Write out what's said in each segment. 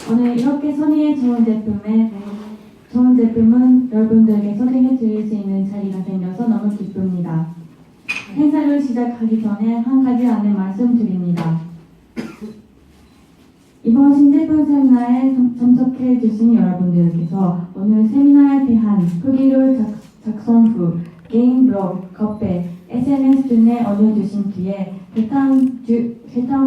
오늘 이렇게 선의의 좋은 제품은 여러분들에게 소개해 드릴 수 있는 자리가 생겨서 너무 기쁩니다. 행사를 시작하기 전에 한 가지 안내 말씀드립니다. 이번 신제품 세미나에 참석해 주신 여러분들께서 오늘 세미나에 대한 후기를 작성 후 개인 블로그, 커피, SNS 등에 올려주신 뒤에 해당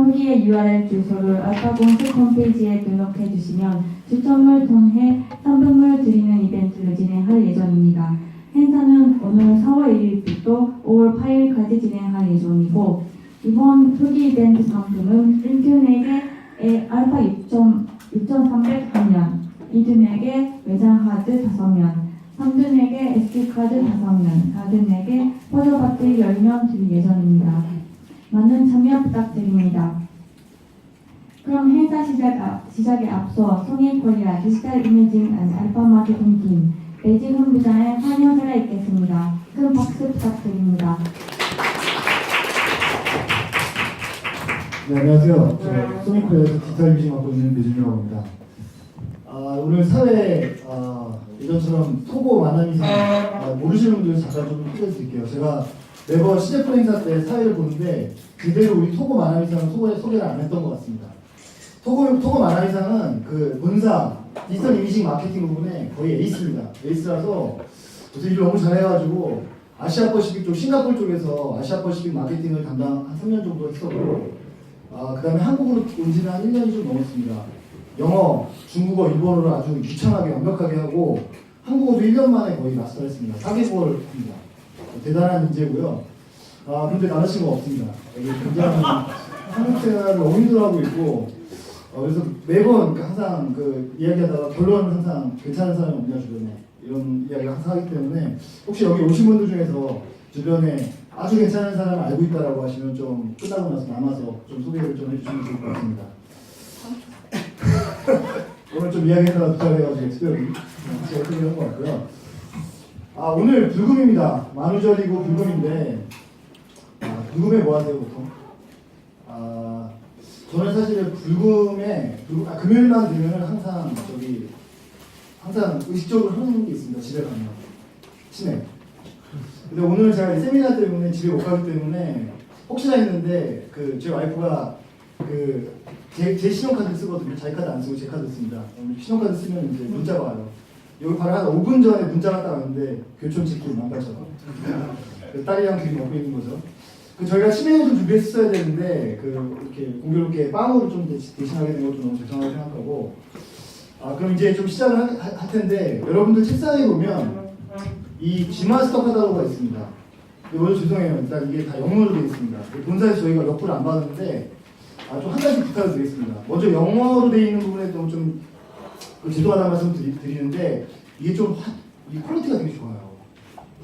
후기의 URL 주소를 알파 공식 홈페이지에 등록해 주시면 추첨을 통해 상품을 드리는 이벤트를 진행할 예정입니다. 행사는 오늘 4월 1일부터 5월 8일까지 진행할 예정이고 이번 후기 이벤트 상품은 1등에게 알파 6,300 1면, 2등에게 외장 하드 5면, 3등에게 SD카드 5면, 4등에게 포토바트 10면 드릴 예정입니다. 많은 참여 부탁드립니다. 그럼 행사 시작에 앞서 소니코리아 디지털 이미징 앤 알파 마케팅 팀 베이징 본부장의 환영회가 있겠습니다. 큰 박수 부탁드립니다. 네, 안녕하세요. 저 소니코리아에서 디지털 이미징 맡고 있는 배준이라고 합니다. 오늘 사회 예전처럼 토고 만남이상 모르시는 분들 잠깐 좀 소개해드릴게요. 제가 매번 시제품 행사 때 사회를 보는데 그대로 우리 토고 만남이상은 소개를 안 했던 것 같습니다. 토고 만남이상은 그 본사 디지털 이미징 마케팅 부분에 거의 에이스입니다. 에이스라서 그래서 일을 너무 잘해가지고 아시아 퍼시픽 쪽 싱가포르 쪽에서 아시아 퍼시픽 마케팅을 담당 한 3년 정도 했었고 그 다음에 한국으로 온 지는 한 1년이 좀 넘었습니다. 영어, 중국어, 일본어를 아주 유창하게 완벽하게 하고 한국어도 1년 만에 거의 마스터했습니다. 4개국어를 합니다. 대단한 인재고요. 그런데 남자친구가 없습니다. 굉장히 한국 생활을 너무 힘들어하고 있고 그래서 매번 항상 그 이야기하다가 결론은 항상 괜찮은 사람이 없냐 주변에 이런 이야기를 항상 하기 때문에 혹시 여기 오신 분들 중에서 주변에 아주 괜찮은 사람을 알고 있다라고 하시면 좀 끝나고 나서 남아서 좀 소개를 좀 해주시면 좋을 것 같습니다. 오늘 좀 이야기하다가 부탁해가지고 특별히 제가 소개한 것 같고요. 오늘 불금입니다. 만우절이고 불금인데 불금에 뭐 하세요 보통? 저는 사실 불금에 금요일만 되면 항상 의식적으로 하는 게 있습니다. 집에 가면 치맥. 근데 오늘 제가 세미나 때문에 집에 못 가기 때문에 혹시나 했는데 제 와이프가 제 신용카드 쓰거든요. 자기 카드 안 쓰고 제 카드 씁니다. 신용카드 쓰면 이제 문자가 와요. 여기 바로 한 5분 전에 문자가 딱 왔는데 교촌 치킨 18,000원. 딸이랑 둘이 먹고 있는 거죠. 저희가 치맥을 좀 준비했어야 되는데 이렇게 공교롭게 빵으로 좀 대신하게 된 것도 너무 죄송하게 생각하고 그럼 이제 좀 시작을 할 텐데 여러분들 책상에 보면 이 G마스터 카탈로그가 있습니다. 오늘 죄송해요. 일단 이게 다 영어로 되어 있습니다. 본사에서 저희가 몇불 안 받았는데 좀 한 가지 부탁을 드리겠습니다. 먼저 영어로 되어 있는 부분에 좀 죄송하다는 말씀 드리는데 이게 이 퀄리티가 되게 좋아요.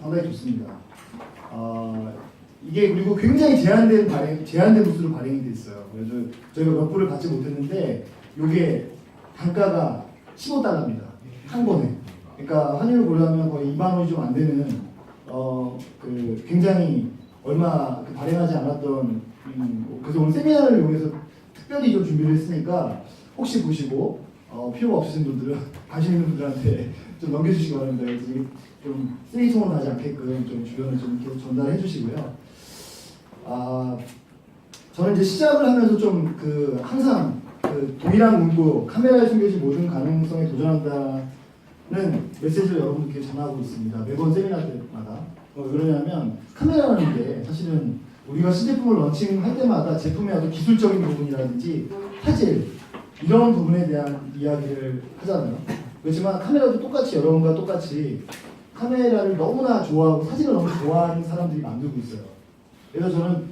상당히 좋습니다. 이게 그리고 굉장히 제한된 부수로 발행이 돼 있어요. 그래서 저희가 몇 불을 받지 못했는데 이게 단가가 15달러입니다. 한 번에. 그러니까 환율을 보려면 거의 2만 원이 좀 안 되는 굉장히 얼마 발행하지 않았던 그래서 오늘 세미나를 이용해서 특별히 좀 준비를 했으니까 혹시 보시고 필요가 없으신 분들은 관심 있는 분들한테 좀 넘겨주시기 바랍니다. 그래서 좀 쓰레기통으로 가지 않게끔 좀 주변에 좀 이렇게 전달해 주시고요. 저는 이제 시작을 하면서 좀 항상 동일한 문구 카메라에 숨겨진 모든 가능성에 도전한다는 메시지를 여러분들께 전하고 있습니다. 매번 세미나 때마다. 왜 그러냐면 카메라라는 게 사실은 우리가 신제품을 런칭할 때마다 제품의 어떤 기술적인 부분이라든지 화질 이런 부분에 대한 이야기를 하잖아요. 그렇지만 카메라도 똑같이 여러분과 똑같이 카메라를 너무나 좋아하고 사진을 너무 좋아하는 사람들이 만들고 있어요. 그래서 저는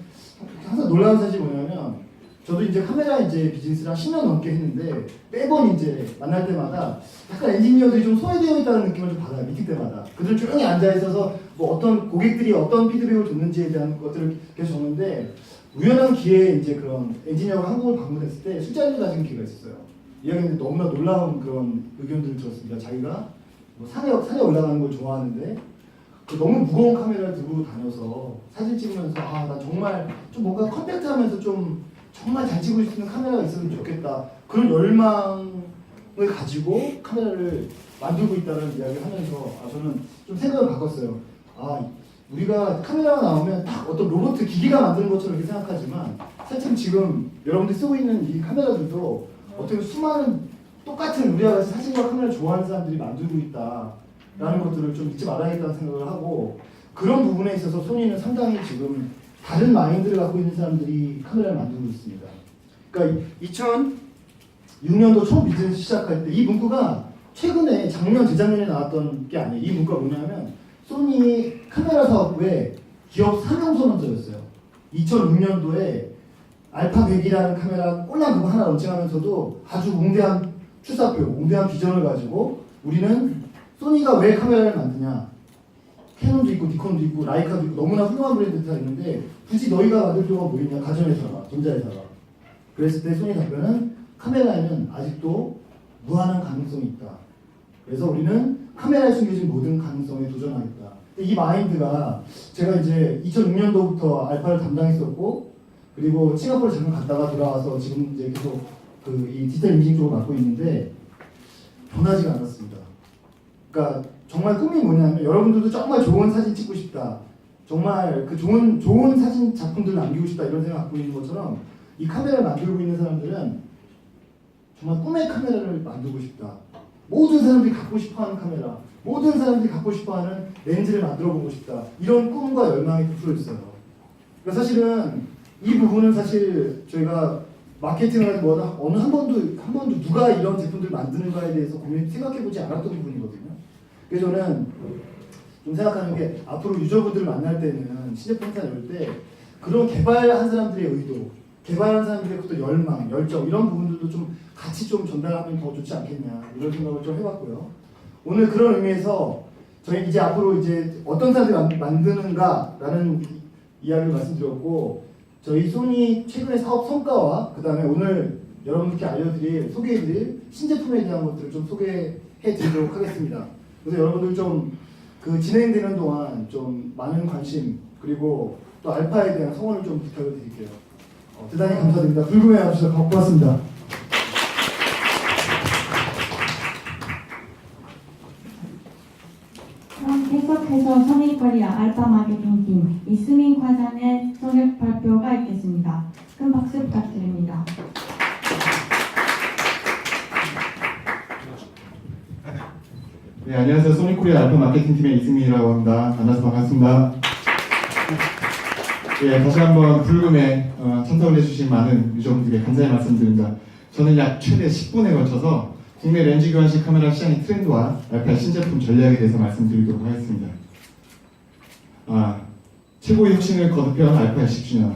항상 놀라운 사실이 뭐냐면 저도 이제 카메라 비즈니스를 한 10년 넘게 했는데 매번 만날 때마다 약간 엔지니어들이 좀 소외되어 있다는 느낌을 좀 받아요. 미팅 때마다. 그들 조용히 앉아 있어서 뭐 어떤 고객들이 어떤 피드백을 줬는지에 대한 것들을 계속 적는데 우연한 기회에 그런 엔지니어가 한국을 방문했을 때 술자리를 가진 기회가 있었어요. 이야기는 너무나 놀라운 그런 의견들을 들었습니다. 자기가 뭐 산에 올라가는 걸 좋아하는데 너무 무거운 카메라를 들고 다녀서 사진 찍으면서 나 정말 좀 뭔가 컴팩트하면서 좀 정말 잘 찍을 수 있는 카메라가 있으면 좋겠다. 그런 열망 가지고 카메라를 만들고 있다는 이야기를 하면서 저는 좀 생각을 바꿨어요. 우리가 카메라가 나오면 딱 어떤 로봇 기기가 만드는 것처럼 이렇게 생각하지만 사실 지금 여러분들이 쓰고 있는 이 카메라들도 어떻게 수많은 똑같은 우리와 같이 사진과 카메라를 좋아하는 사람들이 만들고 있다라는 것들을 좀 잊지 말아야겠다는 생각을 하고, 그런 부분에 있어서 소니는 상당히 지금 다른 마인드를 갖고 있는 사람들이 카메라를 만들고 있습니다. 그러니까 2006년도 초 비즈니스 시작할 때 이 문구가 최근에 작년, 재작년에 나왔던 게 아니에요. 이 문구가 뭐냐면 소니 카메라 사업부의 기업 사명선언서였어요. 2006년도에 알파 100이라는 카메라 꼴랑 그거 하나 런칭하면서도 아주 웅대한 출사표, 웅대한 비전을 가지고 우리는 소니가 왜 카메라를 만드냐, 캐논도 있고 니콘도 있고 라이카도 있고 너무나 훌륭한 브랜드들이 다 있는데 굳이 너희가 만들 필요가 뭐 있냐, 가전회사가, 전자회사가. 그랬을 때 소니 답변은 카메라에는 아직도 무한한 가능성이 있다. 그래서 우리는 카메라에 숨겨진 모든 가능성에 도전하겠다. 이 마인드가 제가 이제 2006년도부터 알파를 담당했었고, 그리고 싱가포르 잠깐 갔다가 돌아와서 지금 이제 계속 이 디지털 이미징 쪽을 맡고 있는데 변하지가 않았습니다. 그러니까 정말 꿈이 뭐냐면 여러분들도 정말 좋은 사진 찍고 싶다, 정말 그 좋은 사진 작품들을 남기고 싶다 이런 생각 갖고 있는 것처럼 이 카메라를 만들고 있는 사람들은 정말 꿈의 카메라를 만들고 싶다. 모든 사람들이 갖고 싶어하는 카메라, 모든 사람들이 갖고 싶어하는 렌즈를 만들어보고 싶다. 이런 꿈과 열망이 부풀어 있어요. 그러니까 사실은 이 부분은 사실 저희가 마케팅을 하는 거다 어느 한 번도 누가 이런 제품들 만드는가에 대해서 생각해보지 않았던 부분이거든요. 그래서 저는 좀 생각하는 게 앞으로 유저분들을 만날 때는 신제품 행사 열 때 그런 개발한 사람들의 의도, 개발한 사람들의 어떤 열망, 열정 이런 부분들도 좀 같이 좀 전달하면 더 좋지 않겠냐 이런 생각을 좀 해봤고요. 오늘 그런 의미에서 저희 이제 앞으로 이제 어떤 사람들이 만드는가라는 이야기를 말씀드렸고, 저희 소니 최근의 사업 성과와 그 다음에 오늘 여러분들께 소개해드릴 신제품에 대한 것들을 좀 소개해드리도록 하겠습니다. 그래서 여러분들 좀 그 진행되는 동안 좀 많은 관심 그리고 또 알파에 대한 성원을 좀 부탁을 드릴게요. 대단히 감사드립니다. 불금에 와주셔서 고맙습니다. 그럼 계속해서 소니코리아 알파 마케팅 팀 이수민 과장의 소개 발표가 있겠습니다. 큰 박수 부탁드립니다. 네, 안녕하세요. 소니코리아 알파 마케팅 팀의 이승민이라고 합니다. 만나서 반갑습니다. 예, 다시 한번 불금에 참석을 해주신 많은 유저분들께 감사의 말씀드립니다. 저는 약 최대 10분에 걸쳐서 국내 렌즈 교환식 카메라 시장의 트렌드와 알파의 신제품 전략에 대해서 말씀드리도록 하겠습니다. 최고의 혁신을 거듭해온 알파의 10주년.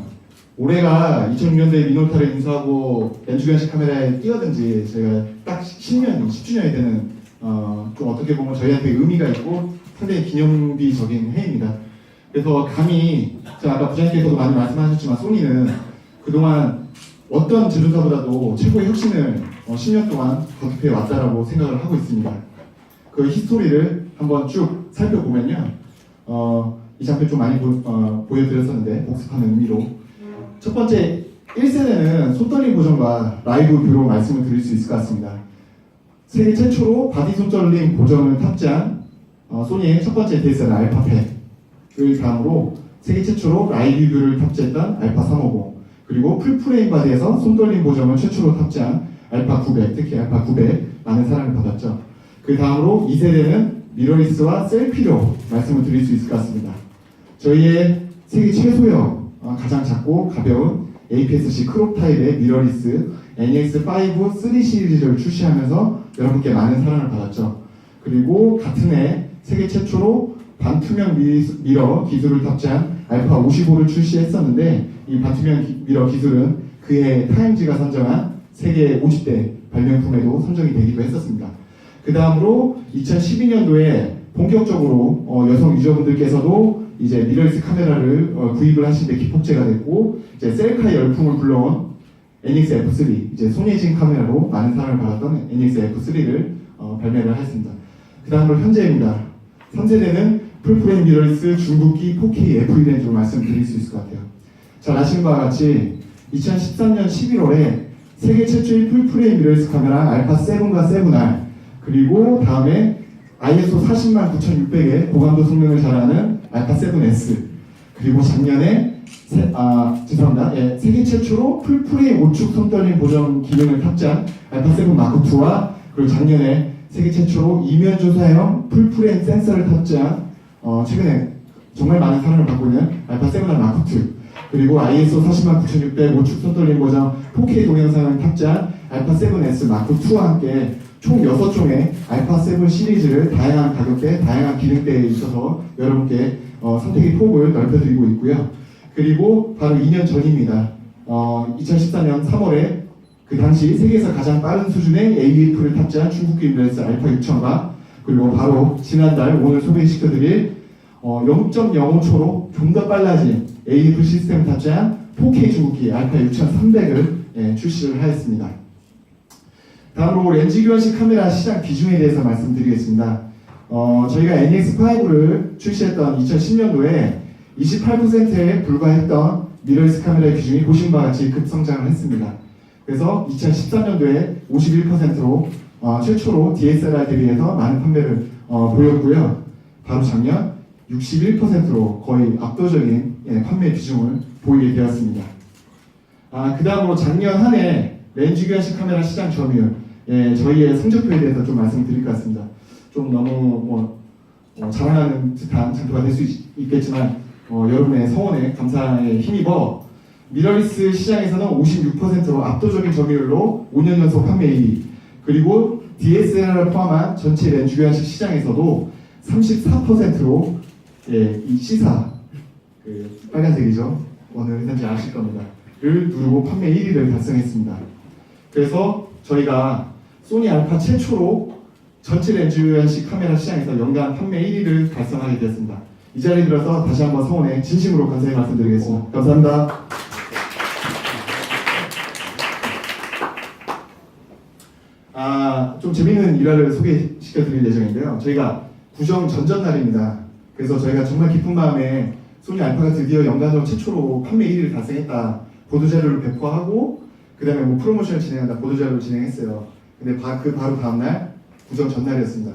올해가 2006년도에 미노타를 인수하고 렌즈 교환식 카메라에 뛰어든 지 저희가 딱 10주년이 되는 좀 어떻게 보면 저희한테 의미가 있고 상당히 기념비적인 해입니다. 그래서 감히 제가 아까 부장님께서도 많이 말씀하셨지만 소니는 그동안 어떤 제조사보다도 최고의 혁신을 10년 동안 거듭해 왔다라고 생각을 하고 있습니다. 그 히스토리를 한번 쭉 살펴보면요, 이 장면 좀 많이 보여드렸었는데 복습하는 의미로 첫 번째 1세대는 손떨림 보정과 라이브 뷰로 말씀을 드릴 수 있을 것 같습니다. 세계 최초로 바디 손떨림 보정을 탑재한 소니의 첫 번째 DSLR 알파 100을 다음으로 세계 최초로 라이브 뷰를 탑재했던 알파 350, 그리고 풀프레임 바디에서 손떨림 보정을 최초로 탑재한 알파 900, 특히 알파 900 많은 사랑을 받았죠. 그 다음으로 2세대는 미러리스와 셀피로 말씀을 드릴 수 있을 것 같습니다. 저희의 세계 최소형 가장 작고 가벼운 APS-C 크롭 타입의 미러리스 NEX5 3 시리즈를 출시하면서 여러분께 많은 사랑을 받았죠. 그리고 같은 해 세계 최초로 반투명 미러 기술을 탑재한 알파 55를 출시했었는데, 이 반투명 미러 기술은 그해 타임지가 선정한 세계 50대 발명품에도 선정이 되기도 했었습니다. 그 다음으로 2012년도에 본격적으로 여성 유저분들께서도 이제 미러리스 카메라를 구입을 하신 데 기폭제가 됐고, 이제 셀카의 열풍을 불러온 NEX F3, 이제 손예진 카메라로 많은 사랑을 받았던 NEX F3를 발매를 했습니다. 그 다음으로 현재입니다. 3세대는 풀프레임 미러리스 중국기 4K FE 렌즈로 말씀드릴 수 있을 것 같아요. 잘 아시는 바와 같이 2013년 11월에 세계 최초의 풀프레임 미러리스 카메라 알파 7과 7R, 그리고 다음에 ISO 409,600의 고감도 성능을 자랑하는 알파 7S, 그리고 작년에 세계 최초로 풀프레임 우측 손떨림 보정 기능을 탑재한 알파 7 마크 2와, 그리고 작년에 세계 최초로 이면 조사형 풀프레임 센서를 탑재한 최근에 정말 많은 사랑을 받고 있는 알파 7R 마크 2, 그리고 ISO 409,600 우측 손떨림 보정 4K 동영상을 탑재한 알파 7S 마크 2와 함께 총 6종의 알파 7 시리즈를 다양한 가격대, 다양한 기능대에 있어서 여러분께 선택의 폭을 넓혀드리고 있고요. 그리고 바로 2년 전입니다. 2014년 3월에 그 당시 세계에서 가장 빠른 수준의 AEF를 탑재한 중국기 미러리스 알파 6000과, 그리고 바로 지난달 오늘 소개시켜드릴 0.05초로 좀 더 빨라진 AEF 시스템을 탑재한 4K 중국기 알파 6300을 출시를 하였습니다. 다음으로 렌즈 교환식 카메라 시장 비중에 대해서 말씀드리겠습니다. 저희가 NEX5를 출시했던 2010년도에 28%에 불과했던 미러리스 카메라의 비중이 보신 바와 같이 급성장을 했습니다. 그래서 2013년도에 51%로 최초로 DSLR 대비해서 많은 판매를 보였고요. 바로 작년 61%로 거의 압도적인 판매 비중을 보이게 되었습니다. 그 다음으로 작년 한 해 렌즈 교환식 카메라 시장 점유율, 저희의 성적표에 대해서 좀 말씀드릴 것 같습니다. 좀 너무 자랑하는 듯한 장표가 될 수 있겠지만 여러분의 성원에 감사에 힘입어 미러리스 시장에서는 56%로 압도적인 점유율로 5년 연속 판매 1위, 그리고 DSLR을 포함한 전체 렌즈 교환식 시장에서도 34%로 이 시사 빨간색이죠. 어느 회사인지 아실 겁니다. 를 누르고 판매 1위를 달성했습니다. 그래서 저희가 소니 알파 최초로 전체 렌즈 교환식 카메라 시장에서 연간 판매 1위를 달성하게 되었습니다. 이 자리에 들어서 다시 한번 성원에 진심으로 감사의 말씀드리겠습니다. 감사합니다. 좀 재밌는 일화를 소개시켜드릴 예정인데요. 저희가 구정 전전날입니다. 그래서 저희가 정말 기쁜 마음에 소니 알파가 드디어 연간으로 최초로 판매 1위를 달성했다, 보도자료를 배포하고 그 다음에 프로모션을 진행한다, 보도자료를 진행했어요. 근데 그 바로 다음날 구정 전날이었습니다.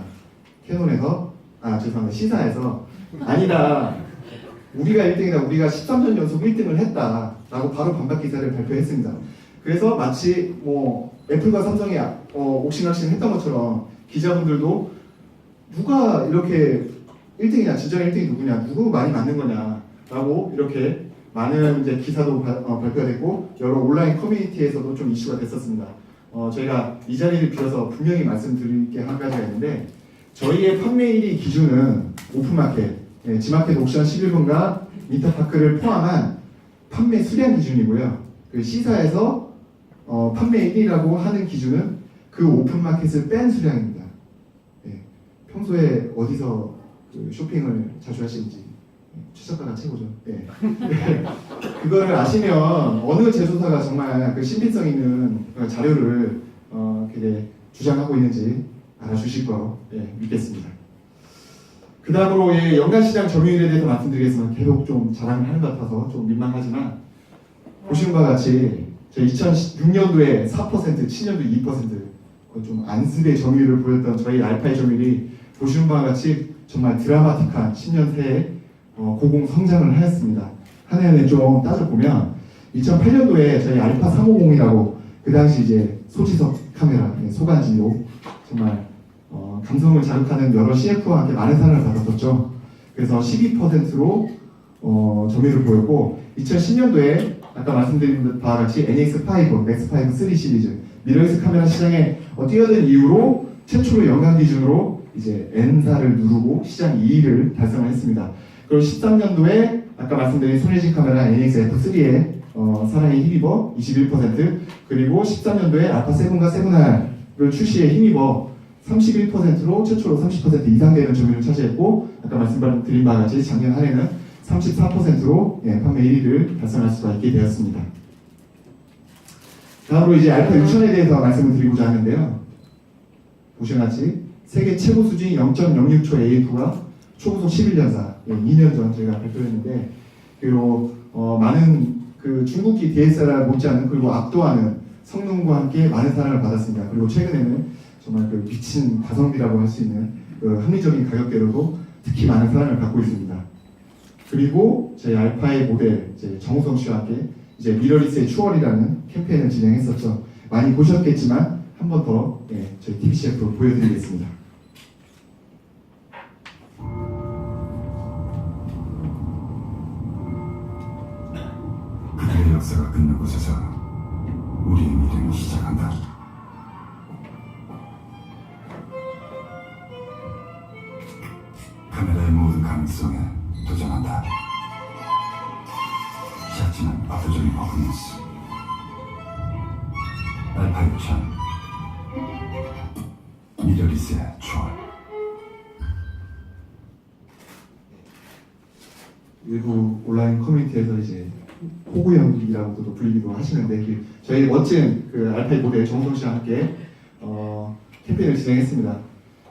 캐논에서 죄송합니다, 시사에서 아니다, 우리가 1등이다, 우리가 13년 연속 1등을 했다 라고 바로 반박 기사를 발표했습니다. 그래서 마치 애플과 삼성이 옥신각신 했던 것처럼 기자분들도 누가 이렇게 1등이냐, 진정 1등이 누구냐, 누구 많이 맞는 거냐 라고 이렇게 많은 기사도 발표가 됐고 여러 온라인 커뮤니티에서도 좀 이슈가 됐었습니다. 저희가 이 자리를 빌어서 분명히 말씀드릴 게 한 가지가 있는데, 저희의 판매 1위 기준은 오픈마켓, 지마켓 옥션 11분과 인터파크를 포함한 판매 수량 기준이고요. 그 시사에서 판매 1위라고 하는 기준은 그 오픈마켓을 뺀 수량입니다. 평소에 어디서 쇼핑을 자주 하시는지 최저가가 최고죠. 그거를 아시면 어느 제조사가 정말 그 신빙성 있는 자료를 주장하고 있는지 알아주실 거로 믿겠습니다. 그 다음으로 연간 시장 점유율에 대해서 말씀드리겠습니다. 계속 좀 자랑을 하는 것 같아서 좀 민망하지만 보시는 바와 같이 저희 2006년도에 4%, 7년도 2%, 좀 안습의 점유율을 보였던 저희 알파의 점유율이 보시는 바와 같이 정말 드라마틱한 10년 새에 고공 성장을 하였습니다. 한 해는 좀 따져보면 2008년도에 저희 알파 350이라고 그 당시 소지석 카메라, 소간지로 정말 감성을 자극하는 여러 CF와 함께 많은 사랑을 받았었죠. 그래서 12%로 점유율을 보였고, 2010년도에 아까 말씀드린 바와 같이 NEX5, MAX5 3 시리즈 미러리스 카메라 시장에 뛰어든 이후로 최초로 연간 기준으로 N사를 누르고 시장 2위를 달성을 했습니다. 그리고 13년도에 아까 말씀드린 소니지 카메라 NEX-F3에 사랑에 힘입어 21%, 그리고 13년도에 알파 7과 7R을 출시에 힘입어 31%로 최초로 30% 이상 되는 점유율을 차지했고, 아까 말씀드린 바와 같이 작년 한 해는 34%로 판매 1위를 달성할 수가 있게 되었습니다. 다음으로 알파 6000에 대해서 말씀을 드리고자 하는데요. 보시는 같이 세계 최고 수준인 0.06초 AF가 초고속 11년사, 2년 전 제가 발표했는데, 그리고 많은 그 중국기 DSLR 못지않은, 그리고 압도하는 성능과 함께 많은 사랑을 받았습니다. 그리고 최근에는 정말 그 미친 가성비라고 할 수 있는 그 합리적인 가격대로도 특히 많은 사랑을 받고 있습니다. 그리고 저희 알파의 모델 이제 정우성 씨와 함께 이제 미러리스의 추월이라는 캠페인을 진행했었죠. 많이 보셨겠지만 한 번 더 저희 TBCF로 보여드리겠습니다. 그대의 역사가 끝난 곳에서 우리의 미래는 시작한다. 카메라의 모든 가능성에 도전한다. 작지만 압도적인 퍼포먼스. 알파 6000 미러리스의 추월. 일부 온라인 커뮤니티에서 이제 호구 연기라고도 불리기도 하시는데 저희 멋진 그 알파의 모델 정우성 씨와 함께 캠페인을 진행했습니다.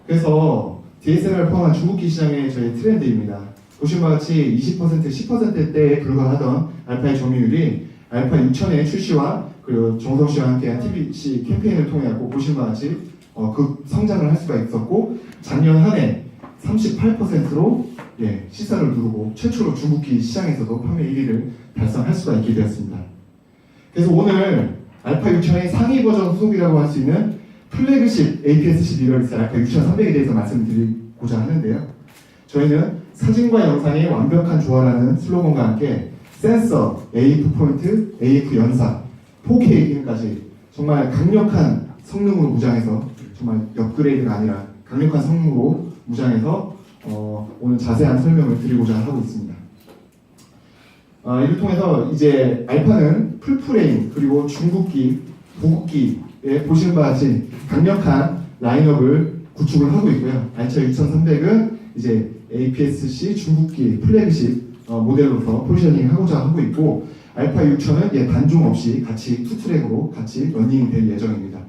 그래서 DSLR 포함한 중국기 시장의 저희 트렌드입니다. 보신 바와 같이 20%, 10%대에 불과하던 알파의 점유율이 알파 6000의 출시와 그리고 정우성 씨와 함께한 TBC 캠페인을 통해 보신 바와 같이 그 성장을 할 수가 있었고 작년 한 해 38%로 시사를 누르고 최초로 중국기 시장에서도 판매 1위를 달성할 수가 있게 되었습니다. 그래서 오늘 알파 6000의 상위 버전 소속이라고 할 수 있는 플래그십 APS-C 미러리스 알파 6300에 대해서 말씀드리고자 하는데요. 저희는 사진과 영상의 완벽한 조화라는 슬로건과 함께 센서, AF 포인트, AF 연사, 4K 기능까지 정말 강력한 성능으로 무장해서 정말 업그레이드가 아니라 강력한 성능으로 무장해서 오늘 자세한 설명을 드리고자 하고 있습니다. 이를 통해서 이제 알파는 풀프레임 그리고 중국기, 고국기에 보시는 바와 같이 강력한 라인업을 구축을 하고 있고요. 알차 6300은 이제 APS-C 중국기 플래그십 모델로서 포지셔닝 하고자 하고 있고 알파 6000은 단종 없이 같이 투트랙으로 같이 런닝이 될 예정입니다.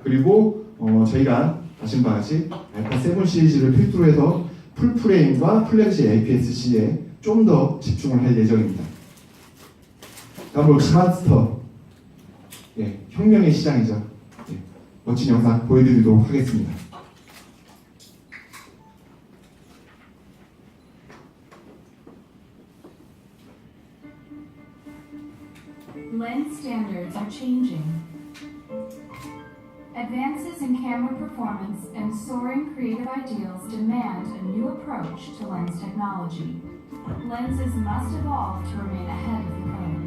그리고 저희가 아신 바와 같이 알파 7 시리즈를 필두로 해서 풀프레임과 플래그십 APS-C에 좀 더 집중을 할 예정입니다. 다음으로 스마트스터 혁명의 시장이죠. 멋진 영상 보여드리도록 하겠습니다. Lens standards are changing. Advances in camera performance and soaring creative ideals demand a new approach to lens technology. Lenses must evolve to remain ahead of the curve.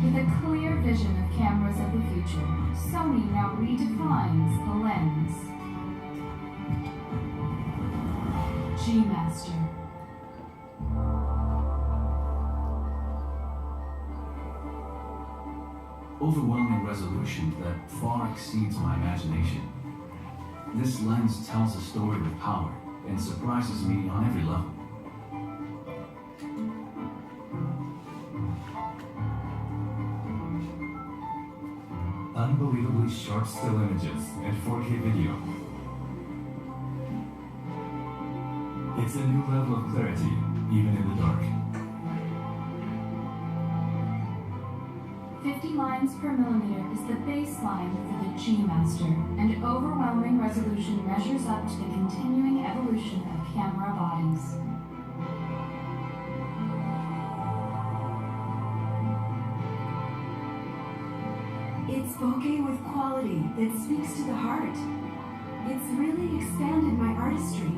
With a clear vision of cameras of the future, Sony now redefines the lens. G-Master. Overwhelming resolution that far exceeds my imagination. This lens tells a story with power and surprises me on every level. Unbelievably sharp still images and 4K video. It's a new level of clarity, even in the dark. 50 lines per millimeter is the baseline for the G-Master, and overwhelming resolution measures up to the continuing evolution of camera bodies. It's bokeh with quality that speaks to the heart. It's really expanded my artistry.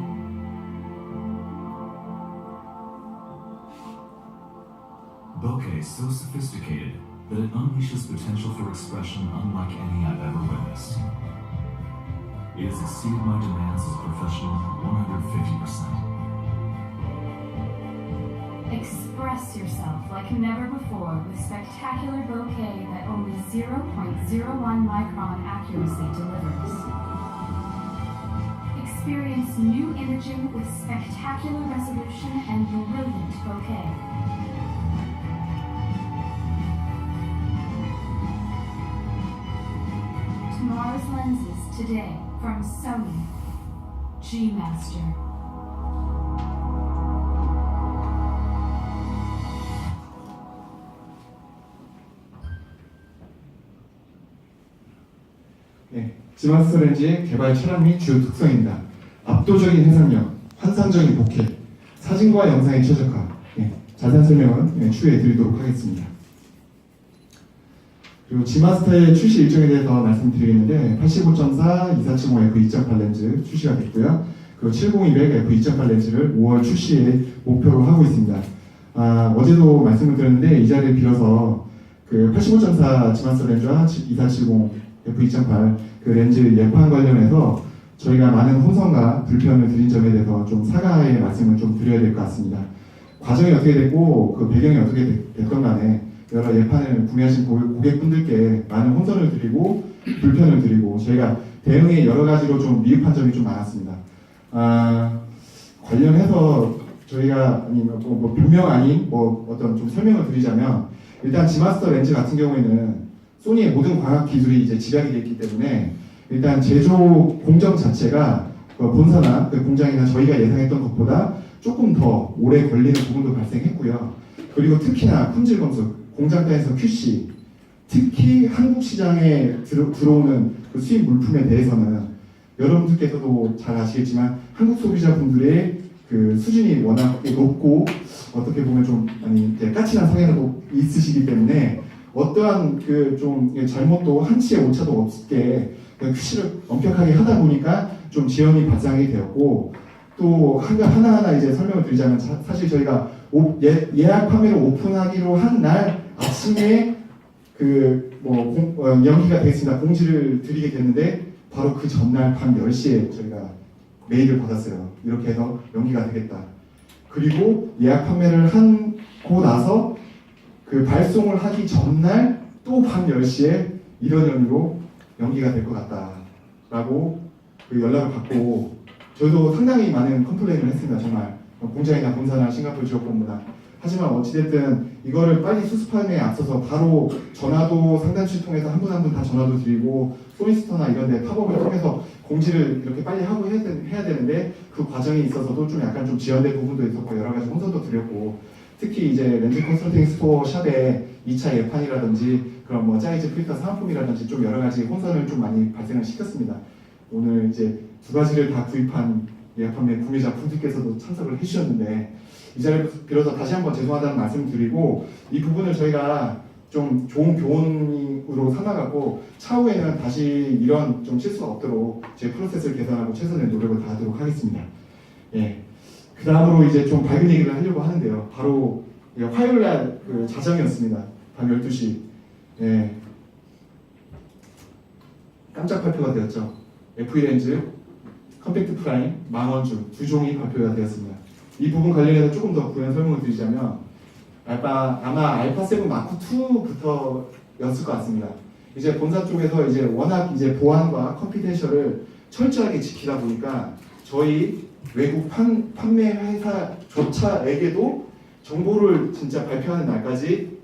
Bokeh is so sophisticated that it unleashes potential for expression unlike any I've ever witnessed. It has exceeded my demands as a professional 150%. Express yourself like never before with spectacular bokeh that only 0.01 micron accuracy delivers. Experience new imaging with spectacular resolution and brilliant bokeh. Tomorrow's lenses today from Sony. G-Master. 지마스터 렌즈의 개발 철학 및 주요 특성입니다. 압도적인 해상력, 환상적인 bokeh, 사진과 영상의 최적화. 자세한 설명은 추후에 드리도록 하겠습니다. 그리고 지마스터의 출시 일정에 대해서 말씀드리겠는데 85.4, 2470 f2.8 렌즈 출시가 됐고요. 그리고 70200 f2.8 렌즈를 5월 출시에 목표로 하고 있습니다. 어제도 말씀을 드렸는데 이 자리를 빌어서 그 85.4 지마스터 렌즈와 2470 f2.8 그 렌즈 예판 관련해서 저희가 많은 혼선과 불편을 드린 점에 대해서 좀 사과의 말씀을 좀 드려야 될 것 같습니다. 과정이 어떻게 됐고 그 배경이 어떻게 됐건 간에 여러 예판을 구매하신 고객분들께 많은 혼선을 드리고 불편을 드리고 저희가 대응에 여러 가지로 좀 미흡한 점이 좀 많았습니다. 관련해서 저희가 뭐 분명 아닌 뭐 어떤 좀 설명을 드리자면 일단 지마스터 렌즈 같은 경우에는 소니의 모든 광학 기술이 이제 집약이 되어 있기 때문에 일단 제조 공정 자체가 본사나 그 공장이나 저희가 예상했던 것보다 조금 더 오래 걸리는 부분도 발생했고요. 그리고 특히나 품질 검수, 공장단에서 QC, 특히 한국 시장에 들어오는 그 수입 물품에 대해서는 여러분들께서도 잘 아시겠지만 한국 소비자분들의 그 수준이 워낙 높고 어떻게 보면 좀 까칠한 성향도 있으시기 때문에 어떠한 그 좀 잘못도 한치의 오차도 없게 QC를 엄격하게 하다 보니까 좀 지연이 발생하게 되었고 또 하나하나 이제 설명을 드리자면 사실 저희가 예약 판매를 오픈하기로 한 날 아침에 연기가 되겠습니다. 공지를 드리게 됐는데 바로 그 전날 밤 10시에 저희가 메일을 받았어요. 이렇게 해서 연기가 되겠다. 그리고 예약 판매를 하고 나서 그 발송을 하기 전날 또 밤 10시에 이런 연유로 연기가 될 것 같다라고 그 연락을 받고 저희도 상당히 많은 컴플레인을 했습니다. 정말 공장이나 본사나 싱가포르 지역본부나 하지만 어찌됐든 이거를 빨리 수습함에 앞서서 바로 전화도 상담실 통해서 한 분 한 분 다 전화도 드리고 소니스터나 이런 데 팝업을 통해서 공지를 이렇게 빨리 하고 해야 되는데 그 과정에 있어서도 좀 약간 좀 지연된 부분도 있었고 여러 가지 혼선도 드렸고 특히 이제 렌즈 컨설팅 스토어 샵에 2차 예판이라든지 그런 뭐 짜이즈 필터 사은품이라든지 좀 여러 가지 혼선을 좀 많이 발생을 시켰습니다. 오늘 이제 두 가지를 다 구입한 예약 판매 구매자 분들께서도 참석을 해주셨는데 이 자리를 빌어서 다시 한번 죄송하다는 말씀을 드리고 이 부분을 저희가 좀 좋은 교훈으로 삼아갖고 차후에는 다시 이런 좀 실수가 없도록 제 프로세스를 개선하고 최선의 노력을 다하도록 하겠습니다. 그 다음으로 이제 좀 밝은 얘기를 하려고 하는데요. 바로 화요일날 그 자정이었습니다. 밤 12시. 깜짝 발표가 되었죠. FE 렌즈 컴팩트 프라임 망원주 두 종이 발표가 되었습니다. 이 부분 관련해서 조금 더 구현 설명을 드리자면 아마 알파 7 마크 2부터였을 것 같습니다. 이제 본사 쪽에서 이제 워낙 이제 보안과 컴피덴셜을 철저하게 지키다 보니까 저희 외국 판매 회사조차에게도 정보를 진짜 발표하는 날까지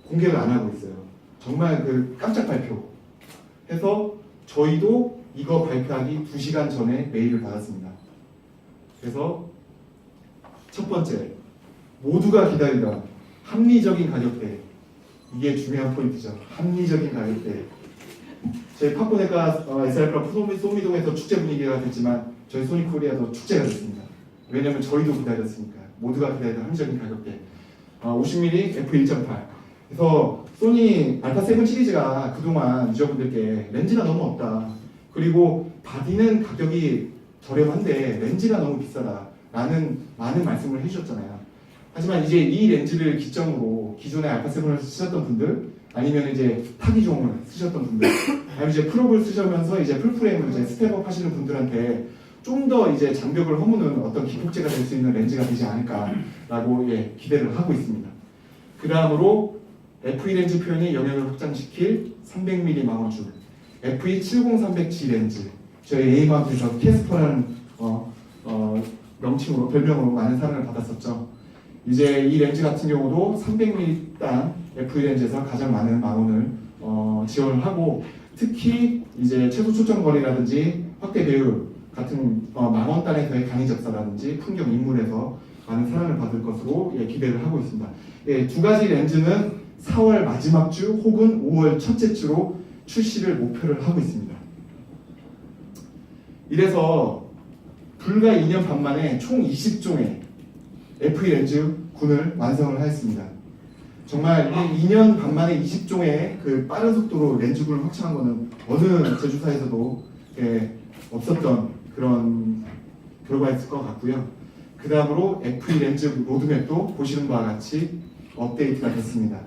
공개를 안 하고 있어요. 정말 그 깜짝 발표 해서 저희도 이거 발표하기 2시간 전에 메일을 받았습니다. 그래서 첫 번째, 모두가 기다리던 합리적인 가격대. 이게 중요한 포인트죠. 합리적인 가격대. 저희 팝콘에가 SRP라 소미동에서 축제 분위기가 됐지만 저희 소니코리아도 축제가 됐습니다. 왜냐하면 저희도 기다렸으니까. 모두가 기다리던 합리적인 가격대. 50mm f1.8. 그래서 소니 알파 7 시리즈가 그동안 유저분들께 렌즈가 너무 없다. 그리고 바디는 가격이 저렴한데 렌즈가 너무 비싸다. 라는 많은 말씀을 해주셨잖아요. 하지만 이제 이 렌즈를 기점으로 기존에 알파 7을 쓰셨던 분들, 아니면 이제 타기종을 쓰셨던 분들, 아니면 이제 프롭을 쓰시면서 이제 풀프레임을 이제 스텝업 하시는 분들한테 좀 더 이제 장벽을 허무는 어떤 기폭제가 될 수 있는 렌즈가 되지 않을까라고 기대를 하고 있습니다. 그 다음으로 FE 렌즈 표현이 영역을 확장시킬 300mm 망원주, FE 70300G 렌즈, 저희 A마운트에서 캐스퍼라는 명칭으로 별명으로 많은 사랑을 받았었죠. 이제 이 렌즈 같은 경우도 300mm 단 FE 렌즈에서 가장 많은 망원을 지원을 하고 특히 이제 최소 초점 거리라든지 확대 배율 같은 망원단에서의 강의 접사라든지 풍경 인물에서 많은 사랑을 받을 것으로 기대를 하고 있습니다. 두 가지 렌즈는 4월 마지막 주 혹은 5월 첫째 주로 출시를 목표를 하고 있습니다. 이래서 불과 2년 반 만에 총 20종의 FE 렌즈 군을 완성을 하였습니다. 정말 이 2년 반 만에 20종의 그 빠른 속도로 렌즈군을 확장한 거는 어느 제조사에서도 없었던 그런 결과였을 것 같고요. 그 다음으로 FE 렌즈 로드맵도 보시는 바와 같이 업데이트가 됐습니다.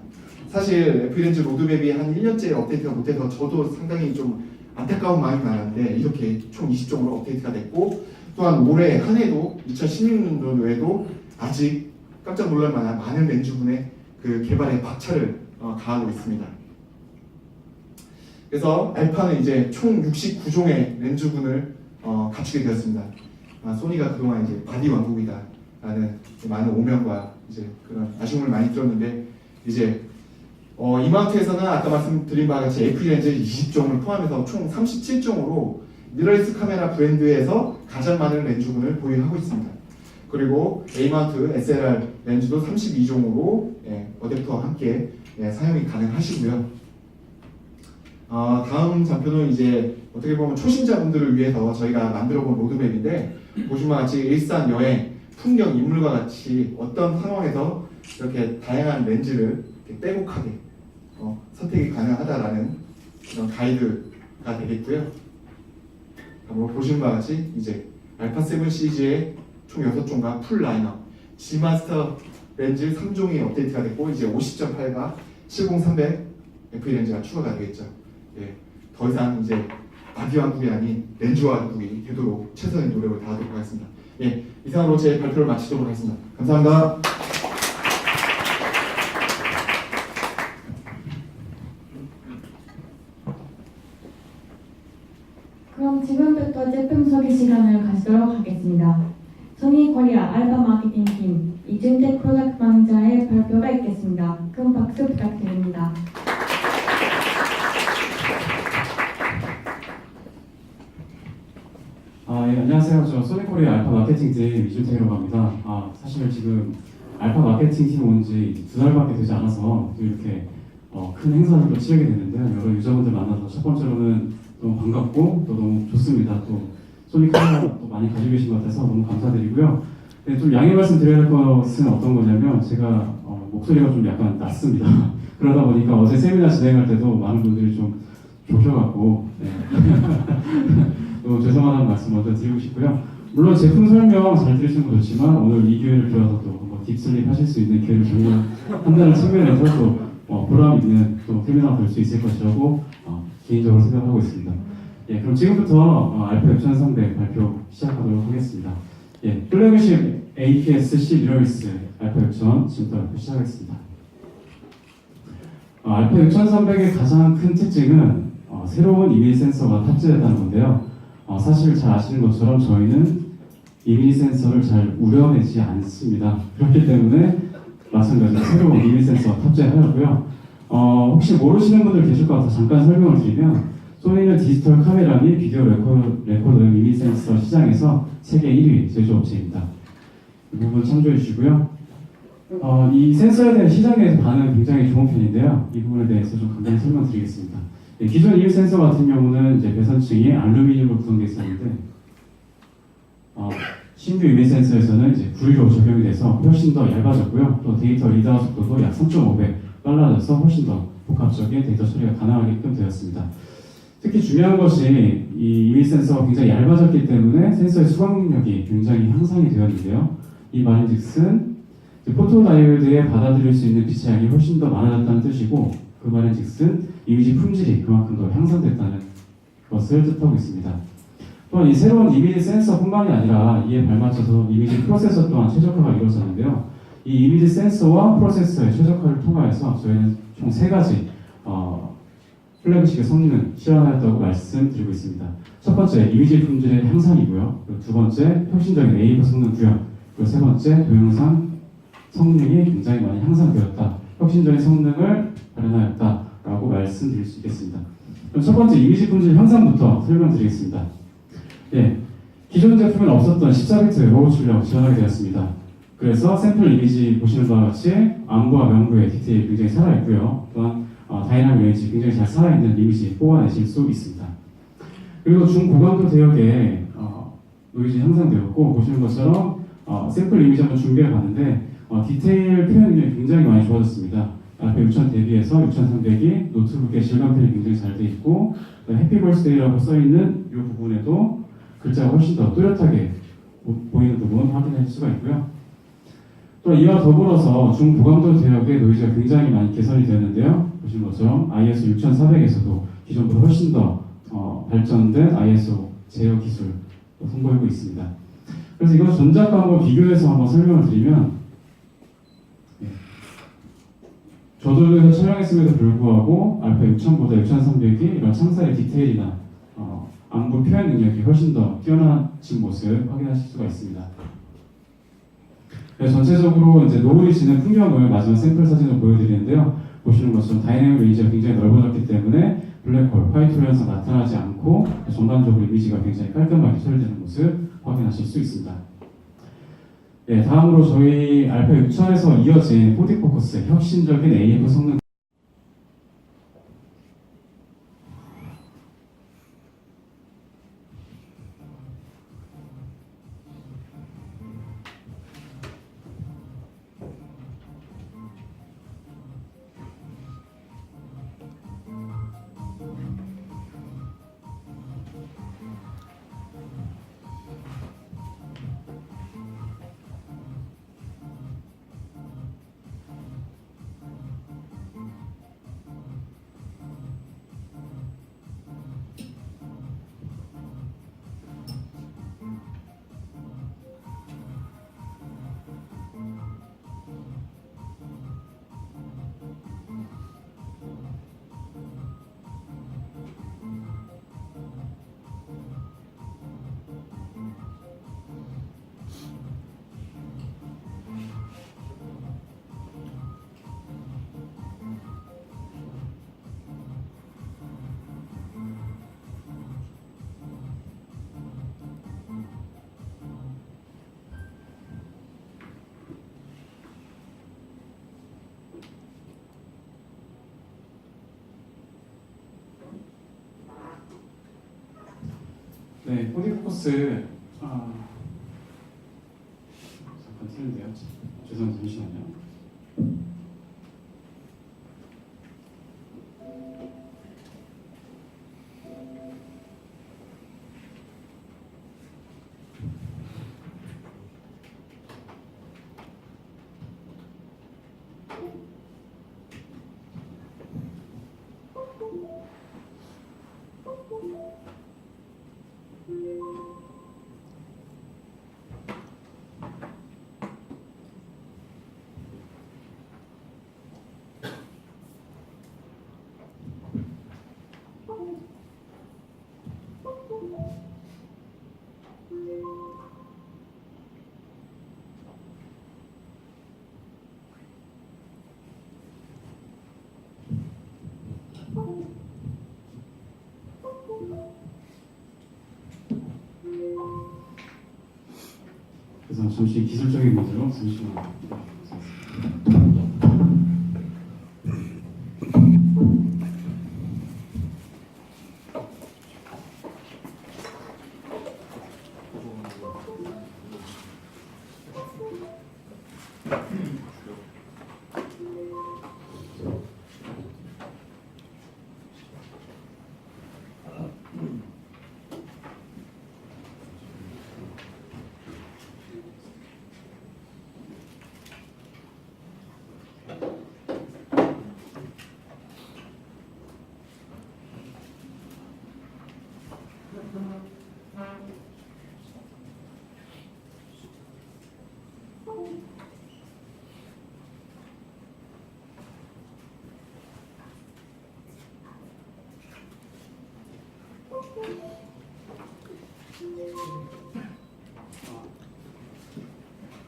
사실 FE 렌즈 로드맵이 한 1년째 업데이트가 못돼서 저도 상당히 좀 안타까운 마음이 많았는데 이렇게 총 20종으로 업데이트가 됐고, 또한 올해 한 해도 2016년도에도 아직 깜짝 놀랄 만한 많은 렌즈군의 그 개발에 박차를 가하고 있습니다. 그래서 알파는 이제 총 69종의 렌즈군을 갖추게 되었습니다. 소니가 그동안 이제 바디 왕국이다라는 많은 오명과 이제 그런 아쉬움을 많이 들었는데, 이제 이마트에서는 아까 말씀드린 바와 같이 FE 렌즈 20종을 포함해서 총 37종으로 미러리스 카메라 브랜드에서 가장 많은 렌즈군을 보유하고 있습니다. 그리고 A마운트 SLR 렌즈도 32종으로 어댑터와 함께 사용이 가능하시고요. 다음 장표는 이제 어떻게 보면 초심자분들을 위해서 저희가 만들어본 로드맵인데, 보시면 같이 일산 여행, 풍경, 인물과 같이 어떤 상황에서 이렇게 다양한 렌즈를 이렇게 빼곡하게 선택이 가능하다라는 그런 가이드가 되겠고요. 한번 보시는 바와 같이 이제 알파 7 시리즈의 총 6종과 풀 라인업, G마스터 렌즈 3종이 업데이트가 됐고, 이제 50.8과 70-300 FE 렌즈가 추가가 되겠죠. 더 이상 이제 바디 왕국이 아닌 렌즈 왕국이 되도록 최선의 노력을 다하도록 하겠습니다. 이상으로 제 발표를 마치도록 하겠습니다. 감사합니다. 그럼 지금부터 제품 소개 시간을 가지도록 하겠습니다. 소니 코리아 알파 마케팅 팀 이준택 프로덕트 매니저의 발표가 있겠습니다. 큰 박수 부탁드립니다. 안녕하세요. 저 소니코리아 알파 마케팅팀 이준택이라고 합니다. 사실 지금 알파 마케팅팀 온 지 2달밖에 되지 않아서 또 이렇게 큰 행사를 또 치르게 됐는데요. 여러 유저분들 만나서 첫 번째로는 너무 반갑고 또 너무 좋습니다. 또 소니코리아 또 많이 가지고 계신 것 같아서 너무 감사드리고요. 네, 좀 양해 말씀드려야 될 것은 어떤 거냐면, 제가 목소리가 좀 약간 낮습니다. 그러다 보니까 어제 세미나 진행할 때도 많은 분들이 좀 조셔갖고 너무 죄송하다는 말씀 먼저 드리고 싶고요. 물론 제품 설명 잘 들으시는 건 좋지만 오늘 이 기회를 빌어서 또 딥슬립 하실 수 있는 기회를 정리한다는 측면에서 또 보람 있는 또 세미나가 될 수 있을 것이라고 개인적으로 생각하고 있습니다. 그럼 지금부터 알파 6300 발표 시작하도록 하겠습니다. 플래그십 APS-C 미러리스 알파 6000 지금부터 발표 시작하겠습니다. 알파 6300의 가장 큰 특징은 새로운 이미지 센서가 탑재됐다는 건데요. 사실 잘 아시는 것처럼 저희는 이미지 센서를 잘 우려내지 않습니다. 그렇기 때문에 마찬가지로 새로운 이미지 센서 탑재하였고요. 혹시 모르시는 분들 계실 것 같아서 잠깐 설명을 드리면, 소니는 디지털 카메라 및 비디오 레코더용 이미지 센서 시장에서 세계 1위 제조업체입니다. 이 부분 참조해 주시고요. 이 센서에 대한 시장에 대해서 반응은 굉장히 좋은 편인데요. 이 부분에 대해서 좀 간단히 설명드리겠습니다. 기존 이미지 센서 같은 경우는 이제 배선층이 알루미늄으로 구성되어 있었는데, 신규 이미지 센서에서는 이제 구리로 적용이 돼서 훨씬 더 얇아졌고요. 또 데이터 리드아웃 속도도 약 3.5배 빨라져서 훨씬 더 복합적인 데이터 처리가 가능하게끔 되었습니다. 특히 중요한 것이 이 이미지 센서가 굉장히 얇아졌기 때문에 센서의 수강 능력이 굉장히 향상이 되었는데요. 이 말인즉슨 포토다이오드에 받아들일 수 있는 빛의 양이 훨씬 더 많아졌다는 뜻이고, 그 말인즉슨 이미지 품질이 그만큼 더 향상됐다는 것을 뜻하고 있습니다. 또한 이 새로운 이미지 센서뿐만이 아니라 이에 발맞춰서 이미지 프로세서 또한 최적화가 이루어졌는데요. 이 이미지 센서와 프로세서의 최적화를 통하여서 저희는 총 3가지 플래그십의 성능을 실현하였다고 말씀드리고 있습니다. 첫 번째, 이미지 품질의 향상이고요. 그리고 두 번째, 혁신적인 AV 성능 구현. 그리고 세 번째, 동영상 성능이 굉장히 많이 향상되었다. 혁신적인 성능을 발현하였다라고 말씀드릴 수 있겠습니다. 그럼 첫 번째, 이미지 품질 향상부터 설명드리겠습니다. 기존 제품엔 없었던 14비트 로우 출력 지원하게 되었습니다. 그래서 샘플 이미지 보시는 바와 같이 암과 명부의 디테일이 굉장히 살아있고요. 또한 다이나믹 렌즈 굉장히 잘 살아있는 이미지 뽑아내실 수 있습니다. 그리고 중고강도 대역의 노이즈 향상되었고 보시는 것처럼 샘플 이미지 한번 준비해 봤는데 디테일 표현 능력이 굉장히 많이 좋아졌습니다. RPM 6000 대비해서 6300이 노트북의 질감 표현이 굉장히 잘 돼 있고 해피 벌스데이라고 써 있는 이 부분에도 글자가 훨씬 더 뚜렷하게 보이는 부분 확인할 수가 있고요. 또 이와 더불어서 중고감도 대역의 노이즈가 굉장히 많이 개선이 되는데요. 보시는 것처럼 ISO 6400에서도 기존보다 훨씬 더 발전된 ISO 제어 기술 선보이고 있습니다. 그래서 이것 전작과 비교해서 한번 설명을 드리면 저조에서 촬영했음에도 불구하고 알파 6000보다 6300이 이런 창살의 디테일이나 안구 표현 능력이 훨씬 더 뛰어나진 모습 확인하실 수가 있습니다. 전체적으로 이제 노을이 지는 풍경을 마지막 샘플 사진으로 보여드리는데요. 보시는 것처럼 다이내믹 레인지가 굉장히 넓어졌기 때문에 블랙홀, 화이트홀 현상 나타나지 않고 전반적으로 이미지가 굉장히 깔끔하게 처리되는 모습 확인하실 수 있습니다. 네, 다음으로 저희 알파 6000에서 이어진 4D 포커스의 혁신적인 AF 성능 네, 4D 포커스 잠깐 틀린데요. 죄송합니다. 잠시만요. 그래서 잠시 기술적인 문제로 잠시만.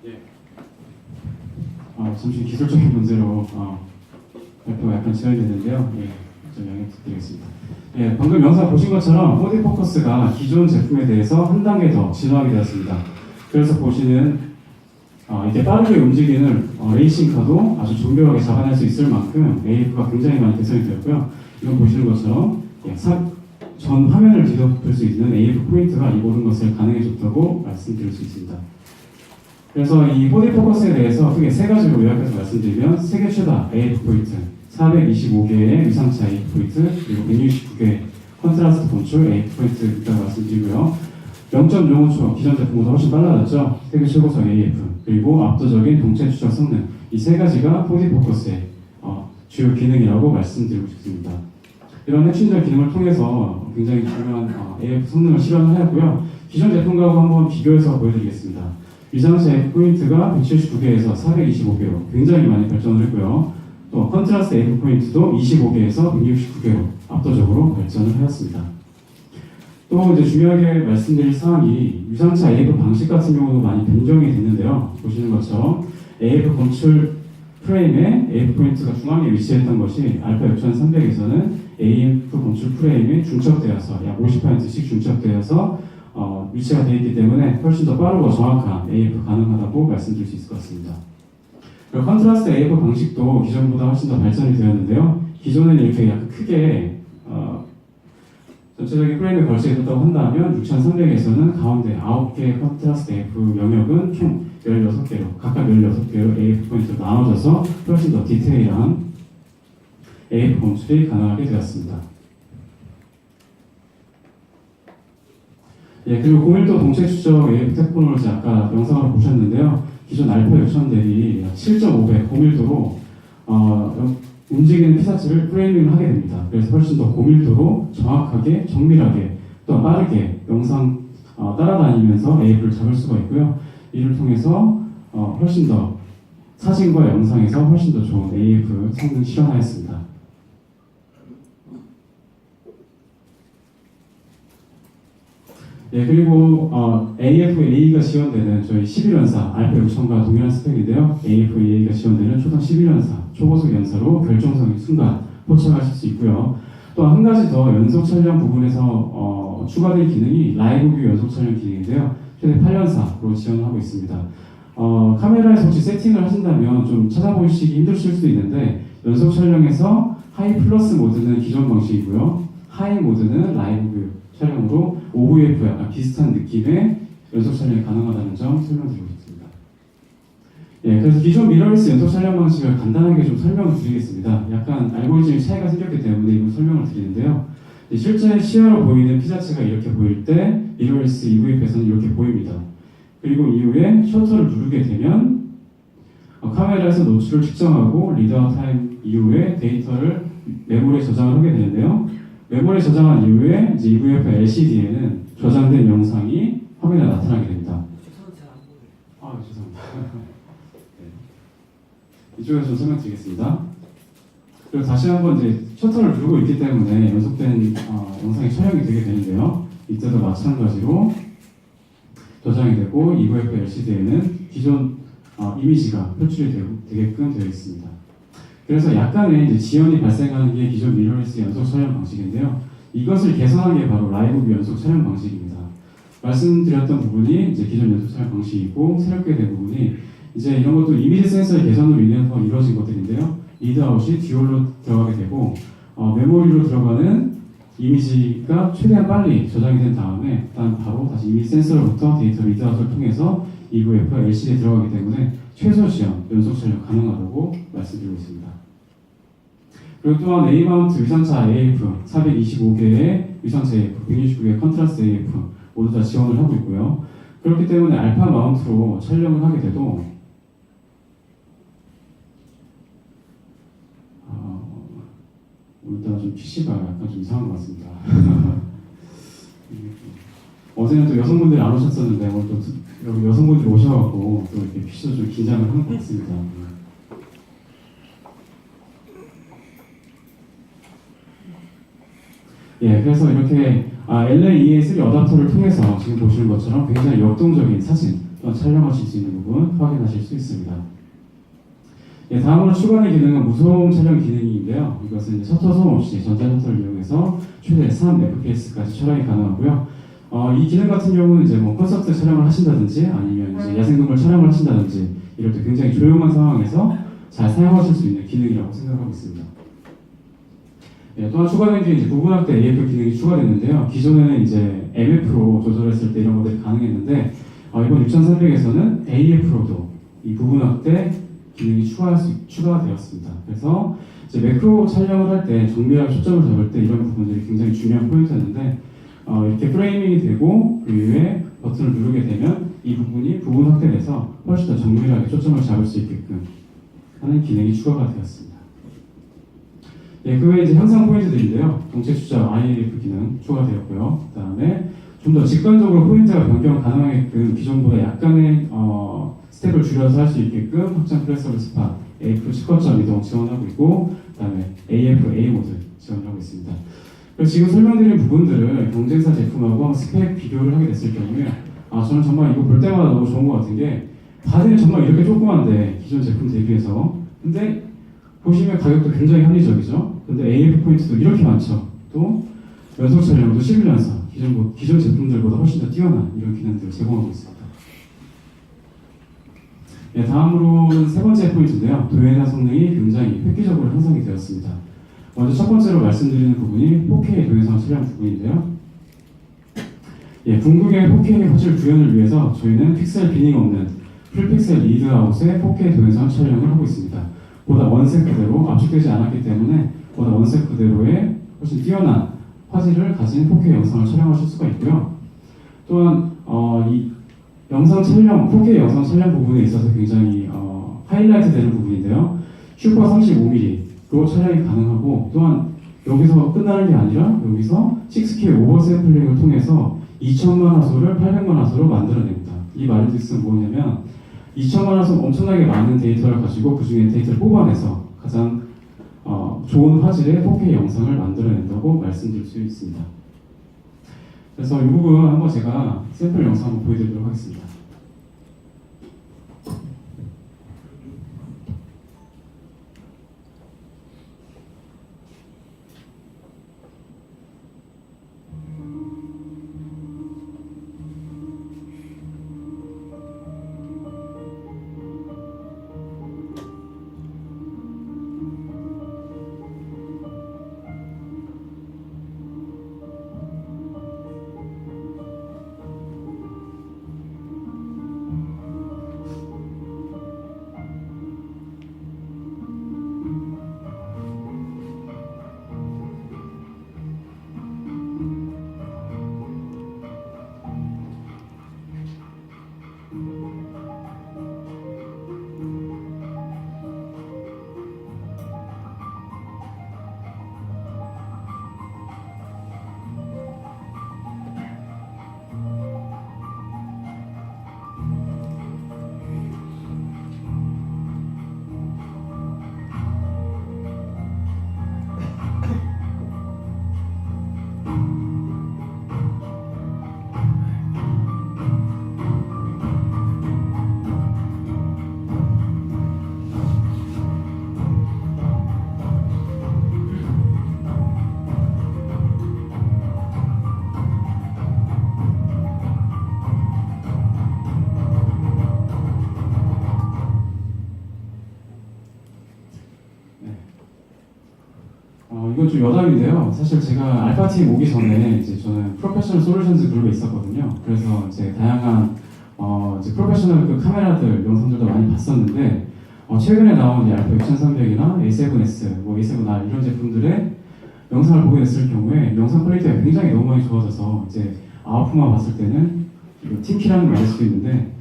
예. 잠시 기술적인 문제로 발표가 약간 지연되는데요. 예, 좀 양해 부탁드리겠습니다. 예, 방금 영상 보신 것처럼 4D 포커스가 기존 제품에 대해서 한 단계 더 진화하게 되었습니다. 그래서 보시는 이렇게 빠르게 움직이는 레이싱카도 아주 정교하게 잡아낼 수 있을 만큼 AF가 굉장히 많이 개선이 되었고요. 이건 보시는 것처럼 전 화면을 뒤덮을 수 있는 AF 포인트가 이 모든 것을 가능해줬다고 말씀드릴 수 있습니다. 그래서 이 4D 포커스에 대해서 크게 세 가지로 요약해서 말씀드리면 세계 최다 AF 포인트, 425개의 위상차 AF 포인트, 그리고 169개의 컨트라스트 건출 AF 포인트 있다고 말씀드리고요. 0.05초 기존 제품보다 훨씬 빨라졌죠. 세계 최고성 AF, 그리고 압도적인 동체 추적 성능, 이 세 가지가 4D 포커스의 주요 기능이라고 말씀드리고 싶습니다. 이런 핵심적 기능을 통해서 굉장히 중요한 AF 성능을 실현을 하였고요. 기존 제품과 한번 비교해서 보여드리겠습니다. 위상차 AF 포인트가 179개에서 425개로 굉장히 많이 발전을 했고요. 또 컨트라스트 AF 포인트도 25개에서 169개로 압도적으로 발전을 하였습니다. 또 이제 중요하게 말씀드릴 사항이 위상차 AF 방식 같은 경우도 많이 변경이 됐는데요. 보시는 것처럼 AF 건출 프레임에 AF 포인트가 중앙에 위치했던 것이 알파 6300에서는 AF 건출 프레임에 중첩되어서 약 50%씩 중첩되어서 위치가 되어 있기 때문에 훨씬 더 빠르고 정확한 AF 가능하다고 말씀드릴 수 있을 것 같습니다. 그리고 컨트라스트 AF 방식도 기존보다 훨씬 더 발전이 되었는데요. 기존에는 이렇게 약간 크게 전체적인 프레임에 걸쳐 있었다고 한다면 6300에서는 가운데 9개의 컨트라스트 AF 영역은 총 16개로, 각각 16개로 AF 포인트로 나눠져서 훨씬 더 디테일한 AF 건출이 가능하게 되었습니다. 예, 그리고 고밀도 동체 추적 AF 테크놀로지 아까 영상으로 보셨는데요. 기존 알파 6000 대비 약 7.5배 고밀도로 움직이는 피사체를 프레이밍을 하게 됩니다. 그래서 훨씬 더 고밀도로 정확하게, 정밀하게, 또 빠르게 영상 따라다니면서 AF를 잡을 수가 있고요. 이를 통해서 훨씬 더 사진과 영상에서 훨씬 더 좋은 AF 성능 실현하였습니다. 예, 그리고 AFA가 지원되는 저희 11연사 알파 6000과 동일한 스펙인데요. AFA가 지원되는 초당 11연사 초고속 연사로 결정성의 순간 포착하실 수 있고요. 또 한 가지 더 연속 촬영 부분에서 추가된 기능이 라이브 뷰 연속 촬영 기능인데요. 최대 8연사로 지원하고 있습니다. 카메라에서 혹시 세팅을 하신다면 좀 찾아보시기 힘드실 수도 있는데 연속 촬영에서 하이 플러스 모드는 기존 방식이고요. 하이 모드는 라이브 뷰 촬영으로 OVF 약간 비슷한 느낌의 연속 촬영이 가능하다는 점 설명드리고 싶습니다. 예, 그래서 기존 미러리스 연속 촬영 방식을 간단하게 좀 설명을 드리겠습니다. 약간 알고리즘이 차이가 생겼기 때문에 이걸 설명을 드리는데요. 실제 시야로 보이는 피사체가 이렇게 보일 때 미러리스 EVF에서는 이렇게 보입니다. 그리고 이후에 셔터를 누르게 되면 카메라에서 노출을 측정하고 리드아웃 타임 이후에 데이터를 메모리에 저장을 하게 되는데요. 메모리에 저장한 이후에 이제 EVF LCD에는 저장된 영상이 화면에 나타나게 됩니다. 죄송합니다. 네. 이쪽에서 좀 설명드리겠습니다. 그리고 다시 한번 이제 셔터를 누르고 있기 때문에 연속된 영상이 촬영이 되게 되는데요. 이때도 마찬가지로 저장이 되고 EVF LCD에는 기존 이미지가 표출이 되게끔 되어 있습니다. 그래서 약간의 이제 지연이 발생하는 게 기존 미러리스 연속 촬영 방식인데요. 이것을 개선한 게 바로 라이브 뷰 연속 촬영 방식입니다. 말씀드렸던 부분이 이제 기존 연속 촬영 방식이고 새롭게 된 부분이 이제 이런 것도 이미지 센서의 개선으로 인해서 이루어진 것들인데요. 리드아웃이 듀얼로 들어가게 되고 메모리로 들어가는 이미지가 최대한 빨리 저장이 된 다음에 일단 바로 다시 이미지 센서로부터 데이터 리드아웃을 통해서 EVF LCD에 들어가기 때문에 최소 시간 연속 촬영 가능하다고 말씀드리고 있습니다. 그리고 또한 A마운트 위상차 AF 425개의 위상차 AF, 169개의 컨트라스트 AF 모두 다 지원을 하고 있고요. 그렇기 때문에 알파 마운트로 촬영을 하게 돼도 오늘따라 좀 PC가 약간 좀 이상한 것 같습니다. 어제는 또 여성분들이 안 오셨었는데 오늘 또 여성분들이 오셔갖고 또 이렇게 PC도 좀 긴장을 한 것 같습니다. 예, 그래서 이렇게 LAEA3 어댑터를 통해서 지금 보시는 것처럼 굉장히 역동적인 사진 또한 촬영하실 수 있는 부분 확인하실 수 있습니다. 예, 다음으로 추가된 기능은 무소음 촬영 기능인데요. 이것은 이제 셔터 소음 없이 전자 셔터를 이용해서 최대 3fps까지 촬영이 가능하고요. 이 기능 같은 경우는 이제 뭐 콘서트 촬영을 하신다든지 아니면 이제 야생동물 촬영을 하신다든지 이럴 때 굉장히 조용한 상황에서 잘 사용하실 수 있는 기능이라고 생각하고 있습니다. 예, 또한 추가된 게 이제 부분확대 AF 기능이 추가됐는데요. 기존에는 이제 MF로 조절했을 때 이런 것들이 가능했는데 이번 6300에서는 AF로도 이 부분확대 기능이 추가되었습니다. 그래서 이제 매크로 촬영을 할 때 정밀하게 초점을 잡을 때 이런 부분들이 굉장히 중요한 포인트였는데 이렇게 프레이밍이 되고 그 이후에 버튼을 누르게 되면 이 부분이 부분 확대돼서 훨씬 더 정밀하게 초점을 잡을 수 있게끔 하는 기능이 추가가 되었습니다. 예, 그 외에 이제 향상 포인트들인데요. 동체 추적 IAF 기능 추가되었고요. 그 다음에 좀 더 직관적으로 포인트가 변경 가능하게끔 기존보다 약간의 스텝을 줄여서 할 수 있게끔 확장 플렉서블 스팟 AF 10거점 이동 지원하고 있고, 그 다음에 AF A 모드 지원하고 있습니다. 그래서 지금 설명드린 부분들을 경쟁사 제품하고 스펙 비교를 하게 됐을 경우에 저는 정말 이거 볼 때마다 너무 좋은 것 같은 게 바디는 정말 이렇게 조그만데 기존 제품 대비해서 근데 보시면 가격도 굉장히 합리적이죠. 근데 AF 포인트도 이렇게 많죠. 또 연속 촬영도 11연사 기존 제품들보다 훨씬 더 뛰어난 이런 기능들을 제공하고 있습니다. 네, 다음으로는 세 번째 포인트인데요. 도해나 성능이 굉장히 획기적으로 향상이 되었습니다. 먼저 첫 번째로 말씀드리는 부분이 4K 동영상 촬영 부분인데요. 예, 궁극의 4K 화질 구현을 위해서 저희는 픽셀 비닝 없는 풀픽셀 리드아웃의 4K 동영상 촬영을 하고 있습니다. 보다 원색 그대로 압축되지 않았기 때문에 보다 원색 그대로의 훨씬 뛰어난 화질을 가진 4K 영상을 촬영하실 수가 있고요. 또한 이 영상 촬영, 4K 영상 촬영 부분에 있어서 굉장히 하이라이트 되는 부분인데요. 슈퍼 35mm로 촬영이 가능하고, 또한 여기서 끝나는 게 아니라 여기서 6K 오버 샘플링을 통해서 2000만 화소를 800만 화소로 만들어냅니다. 이 말의 뜻은 뭐냐면 2000만 화소 엄청나게 많은 데이터를 가지고 그 중에 데이터를 뽑아내서 가장 좋은 화질의 4K 영상을 만들어낸다고 말씀드릴 수 있습니다. 그래서 이 부분 한번 제가 샘플 영상 한번 보여드리도록 하겠습니다. 이건 좀 여담인데요. 사실 제가 알파팀 오기 전에 이제 저는 프로페셔널 솔루션즈 그룹에 있었거든요. 그래서 이제 다양한 이제 프로페셔널 그 카메라들 영상들도 많이 봤었는데 최근에 나온 이 알파 6300이나 A7S, 뭐 A7R 이런 제품들의 영상을 보게 됐을 경우에 영상 퀄리티가 굉장히 너무 많이 좋아져서 이제 아웃풋만 봤을 때는 팀키라는 말일 수도 있는데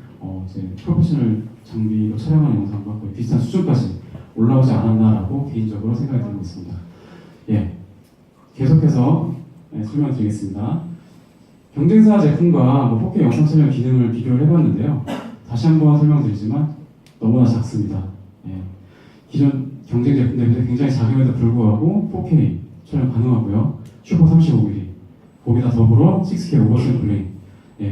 이제 프로페셔널 장비로 촬영하는 영상과 거의 비슷한 수준까지 올라오지 않았나라고 개인적으로 생각이 들고 있습니다. 예, 계속해서 설명드리겠습니다. 경쟁사 제품과 4K 영상 촬영 기능을 비교를 해봤는데요. 다시 한번 설명드리지만 너무나 작습니다. 예, 기존 경쟁 제품들에 굉장히 작음에도 불구하고 4K 촬영 가능하고요. 슈퍼 35mm, 거기다 더불어 6K 오버 샘플링,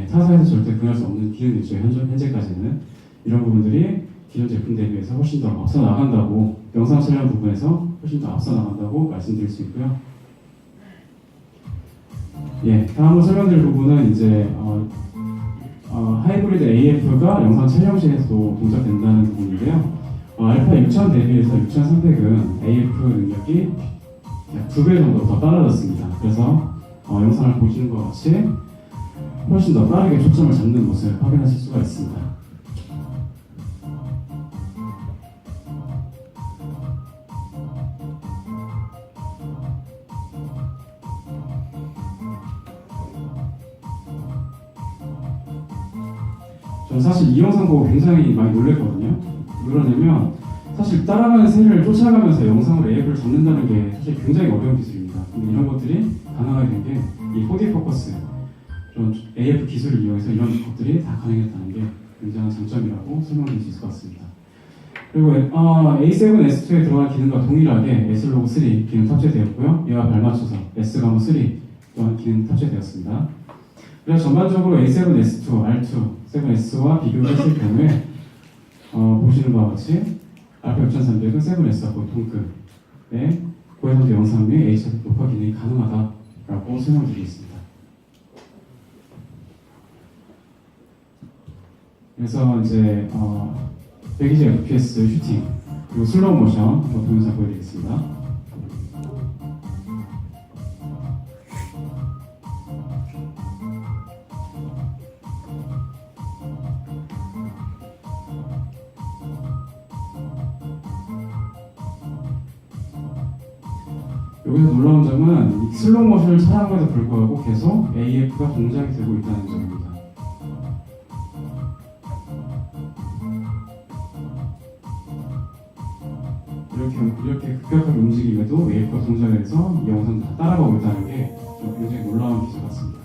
타사에서 절대 구현할 수 없는 기능이죠. 현재까지는 이런 부분들이 기존 제품 대비해서 훨씬 더 앞서 나간다고, 영상 촬영 부분에서 훨씬 더 앞서 나간다고 말씀드릴 수 있고요. 예, 다음으로 설명드릴 부분은 이제 하이브리드 AF가 영상 촬영 시에서도 동작된다는 부분인데요. 알파 6000 대비해서 6300은 AF 능력이 약 2배 정도 더 빨라졌습니다. 그래서 영상을 보시는 것 같이 훨씬 더 빠르게 초점을 잡는 모습을 확인하실 수가 있습니다. 저는 사실 이 영상 보고 굉장히 많이 놀랐거든요. 왜 그러냐면 사실 따라가는 새를 쫓아가면서 영상으로 AF를 잡는다는 게 사실 굉장히 어려운 기술입니다. 근데 이런 것들이 가능하게 된 게 이 4D 포커스, 이런 AF 기술을 이용해서 이런 것들이 다 가능했다는 게 굉장한 장점이라고 설명드릴 수 있을 것 같습니다. 그리고 A7 S2에 들어간 기능과 동일하게 S로고 3 기능 탑재되었고요. 이와 발맞춰서 S-3 또한 기능 탑재되었습니다. 그래서 전반적으로 A7 S2, R2, 7S와 비교했을 경우에 보시는 바와 같이 알파 6300은 7S와 거의 동급의 고해상도 영상 및 HF 녹화 기능이 가능하다라고 설명드리겠습니다. 그래서 이제 120 fps 슈팅 그리고 슬로우 모션 한번 동영상 보여드리겠습니다. 여기서 놀라운 점은 이 슬로우 모션을 촬영함에도 불구하고 계속 AF가 동작이 되고 있다는 점입니다. 이렇게 급격하게 움직임에도 AF가 동작을 해서 이 영상을 다 따라가고 있다는 게 굉장히 놀라운 기술 같습니다.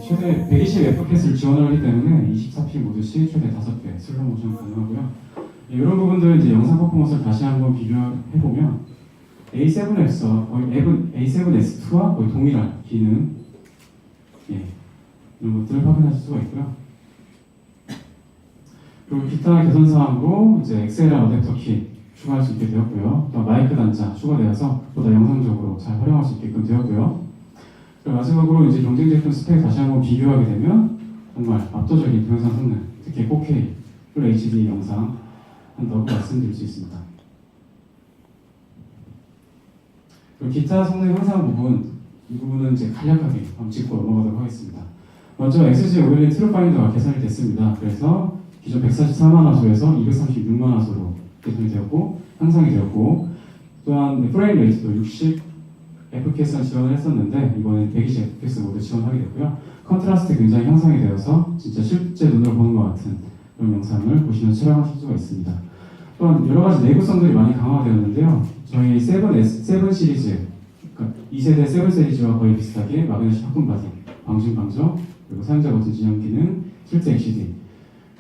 최대 120 fps를 지원하기 때문에 24p 모드 시 최대 5배 슬로우 모션 가능하고요. 이런 부분들 이제 영상 퍼포먼스를 다시 한번 비교해보면 A7S와 거의 A7S2와 거의 동일한 기능 이런 것들을 확인하실 수가 있고요. 그리고 기타 개선 사항으로 이제 XLR 어댑터 키 추가할 수 있게 되었고요. 또 마이크 단자 추가되어서 보다 영상적으로 잘 활용할 수 있게끔 되었고요. 그리고 마지막으로 이제 경쟁 제품 스펙 다시 한번 비교하게 되면 정말 압도적인 동영상 성능, 특히 4K 풀 HD 영상 한다고 말씀드릴 수 있습니다. 그리고 기타 성능 향상 부분, 이 부분은 이제 간략하게 한번 짚고 넘어가도록 하겠습니다. 먼저 XG511 트루파인더가 개선이 됐습니다. 그래서 기존 144만 화소에서 236만 화소로 개선이 되었고 향상이 되었고, 또한 프레임 레이트도 60 FPS는 지원을 했었는데 이번엔 120 FPS 모두 지원하게 됐고요. 컨트라스트 굉장히 향상이 되어서 진짜 실제 눈으로 보는 것 같은 그런 영상을 보시면 촬영하실 수가 있습니다. 또한 여러 가지 내구성들이 많이 강화되었는데요. 저희 7 시리즈, 그러니까 2세대 7 시리즈와 거의 비슷하게 마그네슘 합금 바디, 방진 방정, 그리고 사용자 버튼 진영 기능, 실제 HD,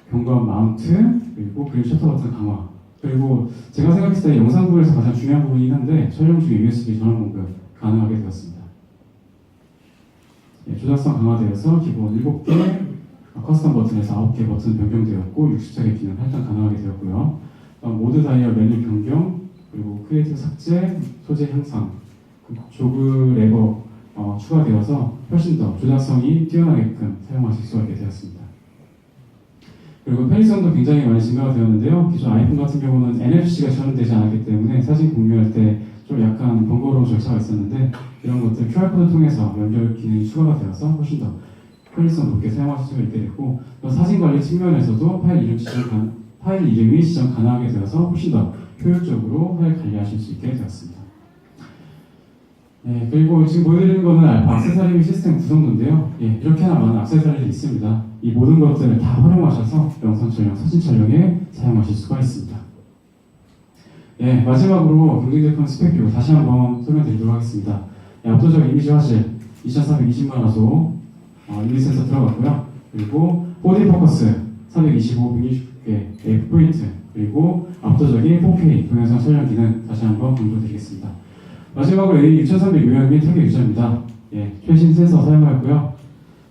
경고함 마운트, 그리고 그림 셔터 버튼 강화. 그리고 제가 생각했을 때 영상 부분에서 가장 중요한 부분이긴 한데 촬영 중에 USB 전원 공급 가능하게 되었습니다. 조작성 강화되어서 기본 7개 커스텀 버튼에서 9개 버튼 변경되었고 60차례 기능 할당 가능하게 되었고요. 모드 다이얼 메뉴 변경, 그리고 크리에이티브 삭제, 소재 향상, 조그 레버 추가되어서 훨씬 더 조작성이 뛰어나게끔 사용하실 수가 있게 되었습니다. 그리고 편의성도 굉장히 많이 증가가 되었는데요. 기존 아이폰 같은 경우는 NFC가 지원되지 않았기 때문에 사진 공유할 때 좀 약간 번거로운 절차가 있었는데 이런 것들 QR코드 통해서 연결 기능이 추가가 되어서 훨씬 더 편의성 높게 사용하실 수가 있게 됐고, 또 사진 관리 측면에서도 파일 이름이 지정 가능하게 되어서 훨씬 더 효율적으로 파일 관리하실 수 있게 되었습니다. 그리고 지금 보여드리는 거는 액세서리 시스템 구성도인데요. 이렇게나 많은 액세서리들이 있습니다. 이 모든 것들을 다 활용하셔서 영상 촬영, 사진 촬영에 사용하실 수가 있습니다. 마지막으로 경쟁 제품 스펙 비교 다시 한번 설명드리도록 하겠습니다. 압도적 이미지 화질 2420만 화소 이미지 센서 들어갔고요. 그리고 4D 포커스 325, 160개 F포인트, 그리고 압도적인 4K 동영상 촬영 기능 다시 한번 강조드리겠습니다. 마지막으로 A6300 요약 및 타겟 유저입니다. 최신 센서 사용하였고요.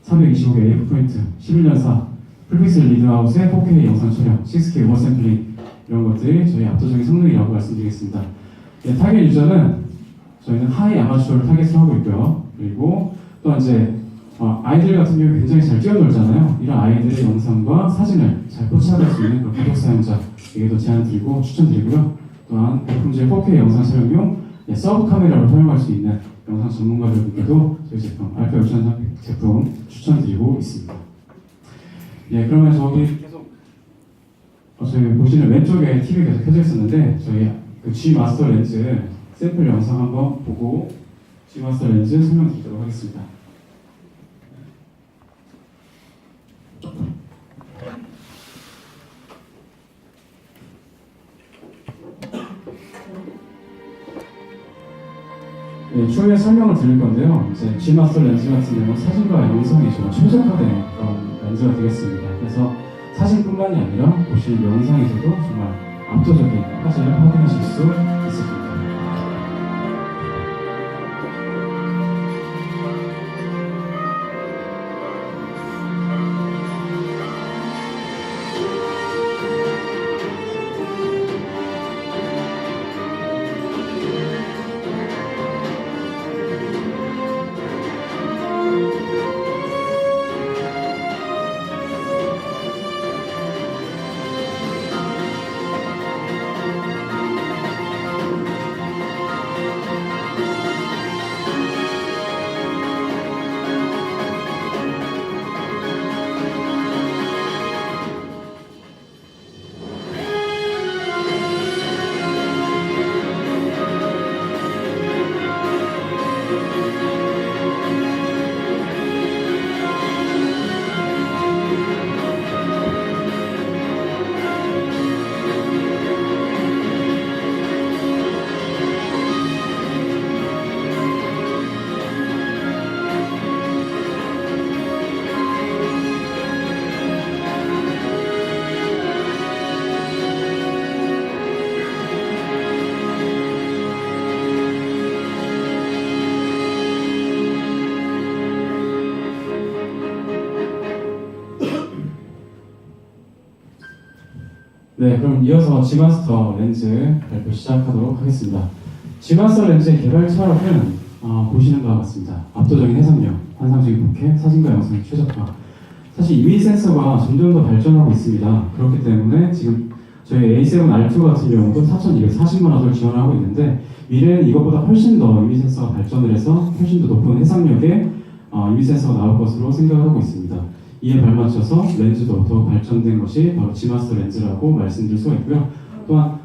325개 F포인트, 11년사 풀픽셀 리드아웃의 4K 영상 촬영, 6K 우버 샘플링, 이런 것들이 저희 압도적인 성능이라고 말씀드리겠습니다. 타겟 유저는 저희는 하이 아마추어를 타겟을 하고 있고요. 그리고 또 이제 아이들 같은 경우 굉장히 잘 뛰어놀잖아요. 이런 아이들의 영상과 사진을 잘 포착할 수 있는 그런 구독 사용자에게도 제안 드리고 추천드리고요. 또한 고품질 4K 영상 촬영용 서브 카메라로 사용할 수 있는 영상 전문가들께도 저희 제품 알파 6000 제품 추천드리고 있습니다. 예, 그러면 저기 계속 저희 보시는 왼쪽에 TV 계속 켜져 있었는데 저희 그 G 마스터 렌즈 샘플 영상 한번 보고 G 마스터 렌즈 설명드리도록 하겠습니다. 네, 추후에 설명을 드릴 건데요. 이제 G 마스터 렌즈 같은 경우는 사진과 영상이 정말 최적화된 그런 렌즈가 되겠습니다. 그래서 사진뿐만이 아니라 보시는 영상에서도 정말 압도적인 화질을 확인하실 수 있습니다. 네, 그럼 이어서 G마스터 렌즈 발표 시작하도록 하겠습니다. G마스터 렌즈의 개발 철학은 보시는 바와 같습니다. 압도적인 해상력, 환상적인 4K, 사진과 영상의 최적화. 사실 이미지 센서가 점점 더 발전하고 있습니다. 그렇기 때문에 지금 저희 A7R2 같은 경우도 4240만 화소를 지원하고 있는데 미래는 이것보다 훨씬 더 이미지 센서가 발전을 해서 훨씬 더 높은 해상력의 이미지 센서가 나올 것으로 생각을 하고 있습니다. 이에 발맞춰서 렌즈도 더 발전된 것이 바로 G마스터 렌즈라고 말씀드릴 수가 있고요. 또한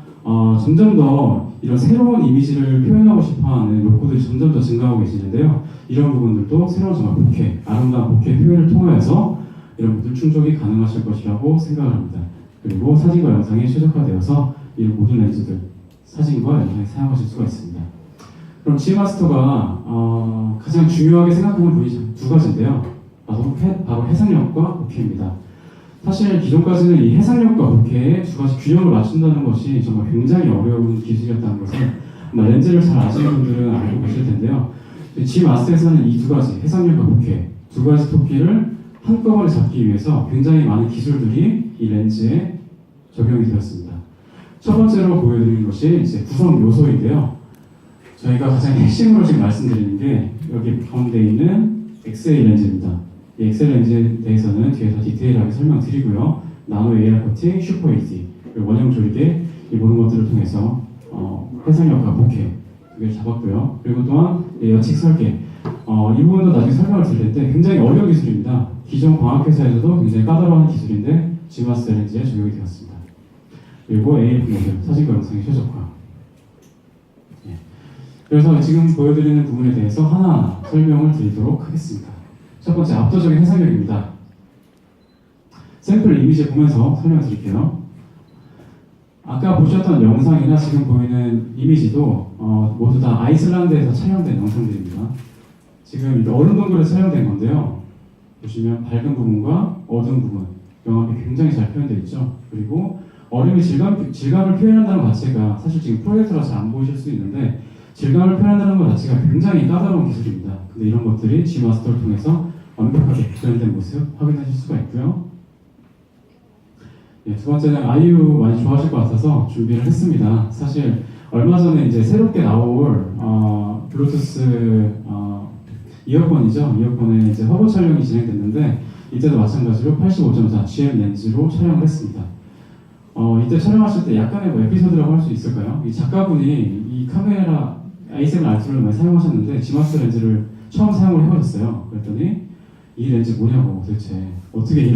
점점 더 이런 새로운 이미지를 표현하고 싶어하는 욕구들이 점점 더 증가하고 계시는데요. 이런 부분들도 새로운 정말 4K, 아름다운 4K 표현을 통하여서 이런 모든 충족이 가능하실 것이라고 생각을 합니다. 그리고 사진과 영상이 최적화되어서 이런 모든 렌즈들, 사진과 영상에 사용하실 수가 있습니다. 그럼 G마스터가 가장 중요하게 생각하는 부분이 두 가지인데요. 바로 해상력과 4K입니다. 사실 기존까지는 이 해상력과 4K의 두 가지 균형을 맞춘다는 것이 정말 굉장히 어려운 기술이었다는 것을 아마 렌즈를 잘 아시는 분들은 알고 계실 텐데요. G마스터에서는 이 두 가지, 해상력과 4K, 두 가지 토끼를 한꺼번에 잡기 위해서 굉장히 많은 기술들이 이 렌즈에 적용이 되었습니다. 첫 번째로 보여드리는 것이 이제 구성 요소인데요. 저희가 가장 핵심으로 지금 말씀드리는 게 여기 가운데 있는 XA 렌즈입니다. 이 XA 렌즈에 대해서는 뒤에서 디테일하게 설명드리고요. 나노 AR 코팅, 슈퍼 HD, 그리고 원형 조리개 이 모든 것들을 통해서 해상력과 4K 두 개를 잡았고요. 그리고 또한 여측 설계 이 부분도 나중에 설명을 드릴 텐데 굉장히 어려운 기술입니다. 기존 광학회사에서도 굉장히 까다로운 기술인데 G마스터 렌즈에 적용이 되었습니다. 그리고 AF 모델, 사진과 영상의 최적화. 그래서 지금 보여드리는 부분에 대해서 하나하나 설명을 드리도록 하겠습니다. 첫 번째, 압도적인 해상력입니다. 샘플 이미지 보면서 설명드릴게요. 아까 보셨던 영상이나 지금 보이는 이미지도 모두 다 아이슬란드에서 촬영된 영상들입니다. 지금 얼음 동굴에서 촬영된 건데요. 보시면 밝은 부분과 어두운 부분, 명암이 굉장히 잘 표현되어 있죠. 그리고 얼음의 질감을 표현한다는 것 자체가 사실 지금 프로젝터라 잘 안 보이실 수 있는데 질감을 표현한다는 것 자체가 굉장히 까다로운 기술입니다. 근데 이런 것들이 G마스터를 통해서 완벽하게 구현된 모습 확인하실 수가 있고요. 두 번째는 아이유 많이 좋아하실 것 같아서 준비를 했습니다. 사실 얼마 전에 이제 새롭게 나올 블루투스 이어폰이죠. 이어폰에 이제 화보 촬영이 진행됐는데 이때도 마찬가지로 85.4 GM 렌즈로 촬영을 했습니다. 이때 촬영하실 때 약간의 뭐 에피소드라고 할 수 있을까요? 이 작가분이 이 카메라 A7R를 많이 사용하셨는데 지마스 렌즈를 처음 사용을 해보셨어요. 그랬더니 이 렌즈 뭐냐고 도대체 어떻게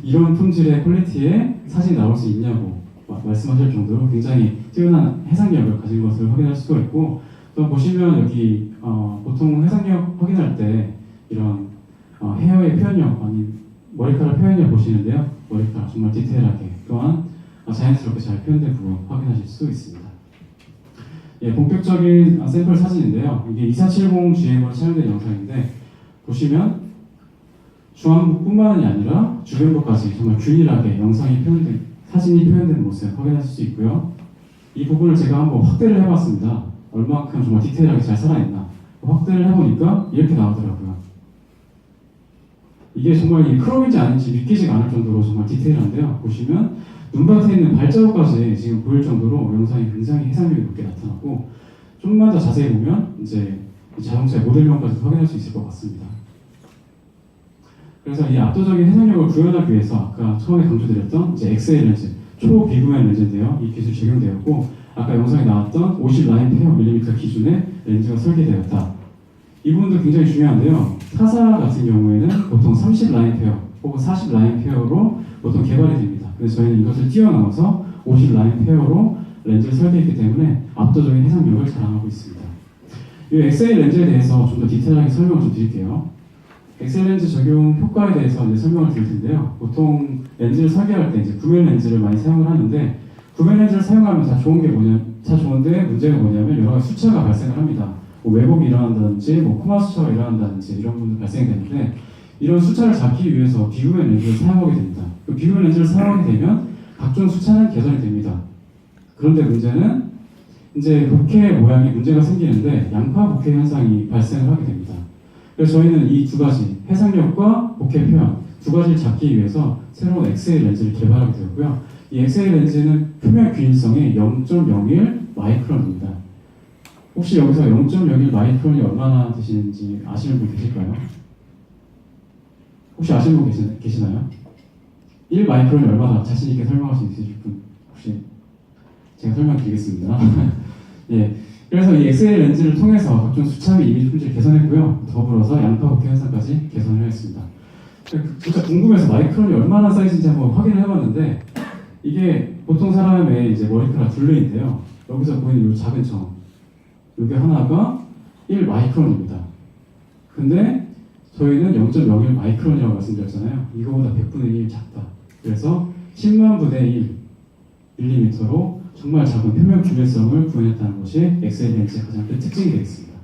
이런 품질의 퀄리티의 사진이 나올 수 있냐고 말씀하실 정도로 굉장히 뛰어난 해상력을 가진 것을 확인할 수가 있고 또 보시면 여기 보통 해상력 확인할 때 이런 헤어의 표현력 아니 머리카락 표현력 보시는데요. 머리카락 정말 디테일하게 또한 자연스럽게 잘 표현된 부분 확인하실 수 있습니다. 예, 본격적인 샘플 사진인데요. 이게 2470GM으로 촬영된 영상인데 보시면 중앙부뿐만이 아니라 주변부까지 정말 균일하게 영상이 표현된 사진이 표현된 모습 확인하실 수 있고요. 이 부분을 제가 한번 확대를 해봤습니다. 얼마큼 정말 디테일하게 잘 살아있나 확대를 해보니까 이렇게 나오더라고요. 이게 정말 이 크롬인지 아닌지 믿기지가 않을 정도로 정말 디테일한데요. 보시면 눈밭에 있는 발자국까지 지금 보일 정도로 영상이 굉장히 해상력이 높게 나타났고 좀만 더 자세히 보면 이제 이 자동차의 모델명까지 확인할 수 있을 것 같습니다. 그래서 이 압도적인 해상력을 구현하기 위해서 아까 처음에 강조드렸던 이제 XA 렌즈, 초비구면 렌즈인데요. 이 기술 적용되었고 아까 영상에 나왔던 50 라인 페어 밀리미터 기준의 렌즈가 설계되었다. 이 부분도 굉장히 중요한데요. 타사 같은 경우에는 보통 30 라인 페어 혹은 40 라인 페어로 보통 개발이 됩니다. 그래서 저희는 이것을 뛰어넘어서 50 라인 페어로 렌즈를 설계했기 때문에 압도적인 해상력을 자랑하고 있습니다. 이 XA 렌즈에 대해서 좀 더 디테일하게 설명을 좀 드릴게요. 엑셀 렌즈 적용 효과에 대해서 이제 설명을 드릴 텐데요. 보통 렌즈를 설계할 때 이제 구면 렌즈를 많이 사용을 하는데 구면 렌즈를 사용하면 다 좋은데 문제가 뭐냐면 여러 가지 수차가 발생을 합니다. 뭐 왜곡이 일어난다든지 뭐 코마 수차가 일어난다든지 이런 부분이 발생이 되는데 이런 수차를 잡기 위해서 비구면 렌즈를 사용하게 됩니다. 그 비구면 렌즈를 사용하게 되면 각종 수차는 개선이 됩니다. 그런데 문제는 이제 복회 모양에 문제가 생기는데 양파 복회 현상이 발생을 하게 됩니다. 그래서 저희는 이 두 가지 해상력과 복회 표현 두 가지를 잡기 위해서 새로운 XA 렌즈를 개발하게 되었고요. 이 XA 렌즈는 표면 균일성이 0.01 마이크론입니다. 혹시 여기서 0.01 마이크론이 얼마나 되시는지 아시는 분 계실까요? 혹시 아시는 분 계시나요? 1 마이크론이 얼마나 자신 있게 설명할 수 있으실 분 혹시 제가 설명드리겠습니다. 예. 그래서 이 XA 렌즈를 통해서 각종 수차 및 이미지 품질을 개선했고요. 더불어서 양파 복회 현상까지 개선을 했습니다. 진짜 궁금해서 마이크론이 얼마나 사이즈인지 한번 확인을 해봤는데 이게 보통 사람의 이제 머리카락 둘레인데요. 여기서 보이는 이 작은 점, 이게 하나가 1 마이크론입니다. 근데 저희는 0.01 마이크론이라고 말씀드렸잖아요. 이거보다 100분의 1 작다. 그래서 10만 분의 1 밀리미터로 정말 작은 표면 균일성을 구현했다는 것이 XL 렌즈의 가장 큰 특징이 되겠습니다.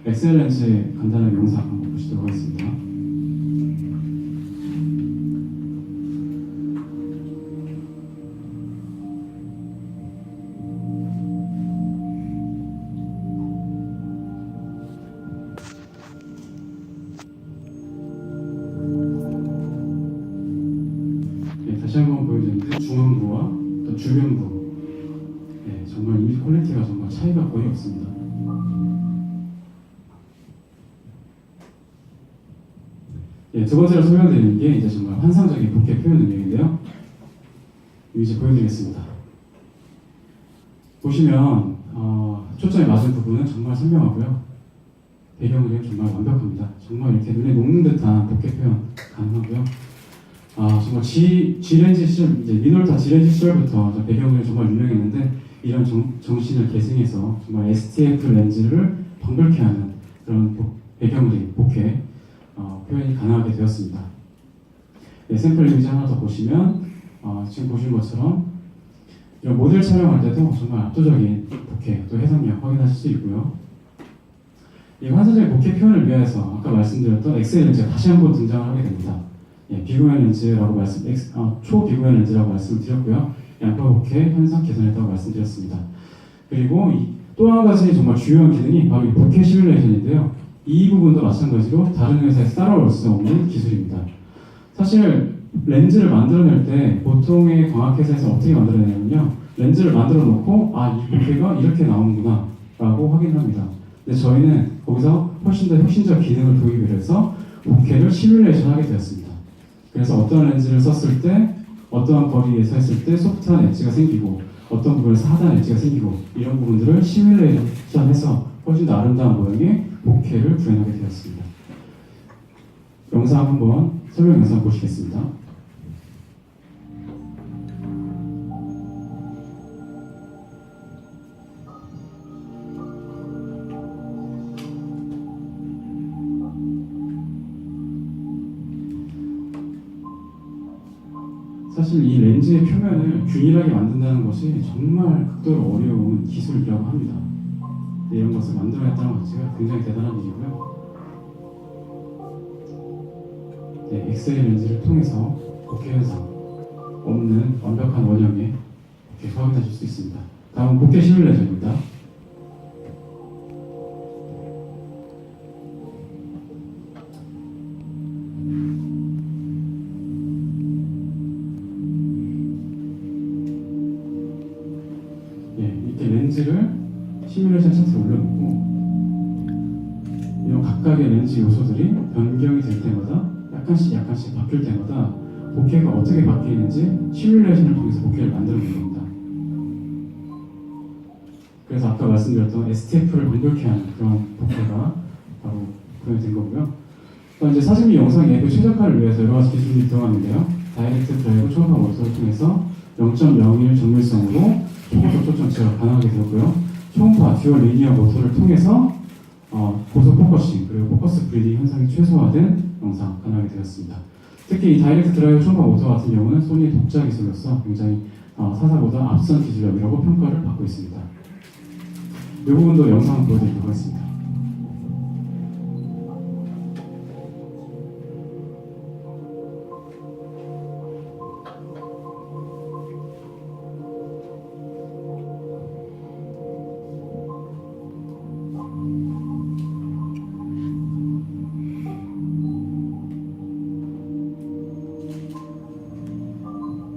XL 렌즈의 간단한 영상 한번 보시도록 하겠습니다. 다시 한번 보여드리는데 중앙부와 또 주변부 정말 이미지 퀄리티가 정말 차이가 거의 없습니다. 두 번째로 설명드리는 게 이제 정말 환상적인 복회 표현 능력인데요. 이제 보여드리겠습니다. 보시면 초점이 맞은 부분은 정말 선명하고요. 배경은 정말 완벽합니다. 정말 이렇게 눈에 녹는 듯한 복회 표현 가능하고요. 정말 G렌즈 시절, 이제 미놀타 G렌즈 시절부터 배경을 정말 유명했는데 이런 정신을 계승해서 정말 STF 렌즈를 방불케 하는 그런 배경의 복회 표현이 가능하게 되었습니다. 샘플 이미지 하나 더 보시면 지금 보신 것처럼 이런 모델 촬영할 때도 정말 압도적인 복회 또 해상력 확인하실 수 있고요. 이 환상적인 복회 표현을 위해서 아까 말씀드렸던 XL 렌즈가 다시 한번 등장을 하게 됩니다. 비구면 렌즈라고 초비구면 렌즈라고 말씀을 드렸고요. 양파 복회 현상 개선했다고 말씀드렸습니다. 그리고 또 한 가지 정말 중요한 기능이 바로 이 복회 시뮬레이션인데요. 이 부분도 마찬가지로 다른 회사에서 따라올 수 없는 기술입니다. 사실 렌즈를 만들어낼 때 보통의 광학회사에서 어떻게 만들어내냐면요. 렌즈를 만들어 놓고 이 복회가 이렇게 나오는구나 라고 확인합니다. 근데 저희는 거기서 훨씬 더 혁신적 기능을 도입을 해서 보케를 시뮬레이션 하게 되었습니다. 그래서 어떤 렌즈를 썼을 때 어떠한 거리에서 했을 때 소프트한 엣지가 생기고 어떤 부분에서 하드한 엣지가 생기고 이런 부분들을 시뮬레이션해서 훨씬 더 아름다운 모양의 보케를 구현하게 되었습니다. 영상 한번 설명 영상 보시겠습니다. 사실 이 렌즈의 표면을 균일하게 만든다는 것이 정말 극도로 어려운 기술이라고 합니다. 이런 것을 만들어냈다는 것 자체가 굉장히 대단한 일이고요. 네, 엑스레이 렌즈를 통해서 보케 현상 없는 완벽한 원형에 이렇게 확인하실 수 있습니다. 다음은 보케 시뮬레이션입니다. 이렇게 렌즈를 시뮬레이션 차트에 올려놓고 이런 각각의 렌즈 요소들이 변경이 될 때마다 약간씩 바뀔 때마다 보케가 어떻게 바뀌는지 시뮬레이션을 통해서 보케를 만들어낸 겁니다. 그래서 아까 말씀드렸던 STF를 완벽히 하는 그런 보케가 바로 구현된 거고요. 또 이제 사진 및 영상 앱의 최적화를 위해서 여러 가지 기술이 들어갔는데요. 다이렉트 드라이브 초음파 모터를 통해서 0.01 정밀성으로 초고속 초점체가 가능하게 되었고요. 초음파 듀얼 리니어 모터를 통해서 고속 포커싱 그리고 포커스 브리딩 현상이 최소화된 영상 가능하게 되었습니다. 특히 이 다이렉트 드라이브 초음파 모터 같은 경우는 소니의 독자 기술로서 굉장히 사사보다 앞선 기술력이라고 평가를 받고 있습니다. 이 부분도 영상을 보여드리도록 하겠습니다.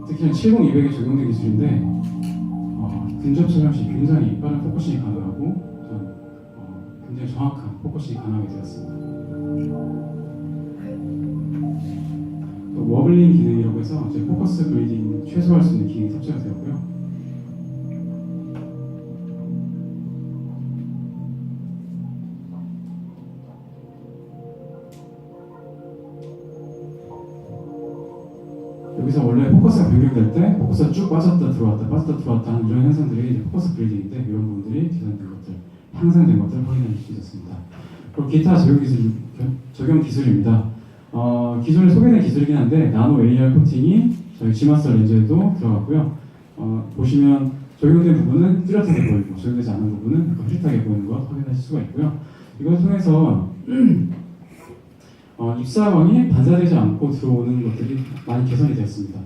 특히 70200에 적용된 기술인데 근접 촬영 시 굉장히 빠른 포커싱이 가능하고 굉장히 정확한 포커싱이 가능하게 되었습니다. 또 워블링 기능이라고 해서 이제 포커스 브리딩 최소화할 수 있는 기능이 탑재가 되었고요. 여기서 원래 포커스가 변경될 때 포커스가 쭉 빠졌다 들어왔다 하는 이런 현상들이 이제 포커스 브리딩인데 이런 부분들이 개선된 것들, 향상된 것들을 확인할 수 있었습니다. 그리고 기타 적용 기술입니다. 기존에 소개된 기술이긴 한데 나노 AR 코팅이 저희 G마스터 렌즈에도 들어갔고요. 보시면 적용된 부분은 뚜렷하게 보이고 적용되지 않은 부분은 약간 흐릿하게 보이는 것 확인하실 수가 있고요. 이걸 통해서 입사광이 반사되지 않고 들어오는 것들이 많이 개선이 되었습니다.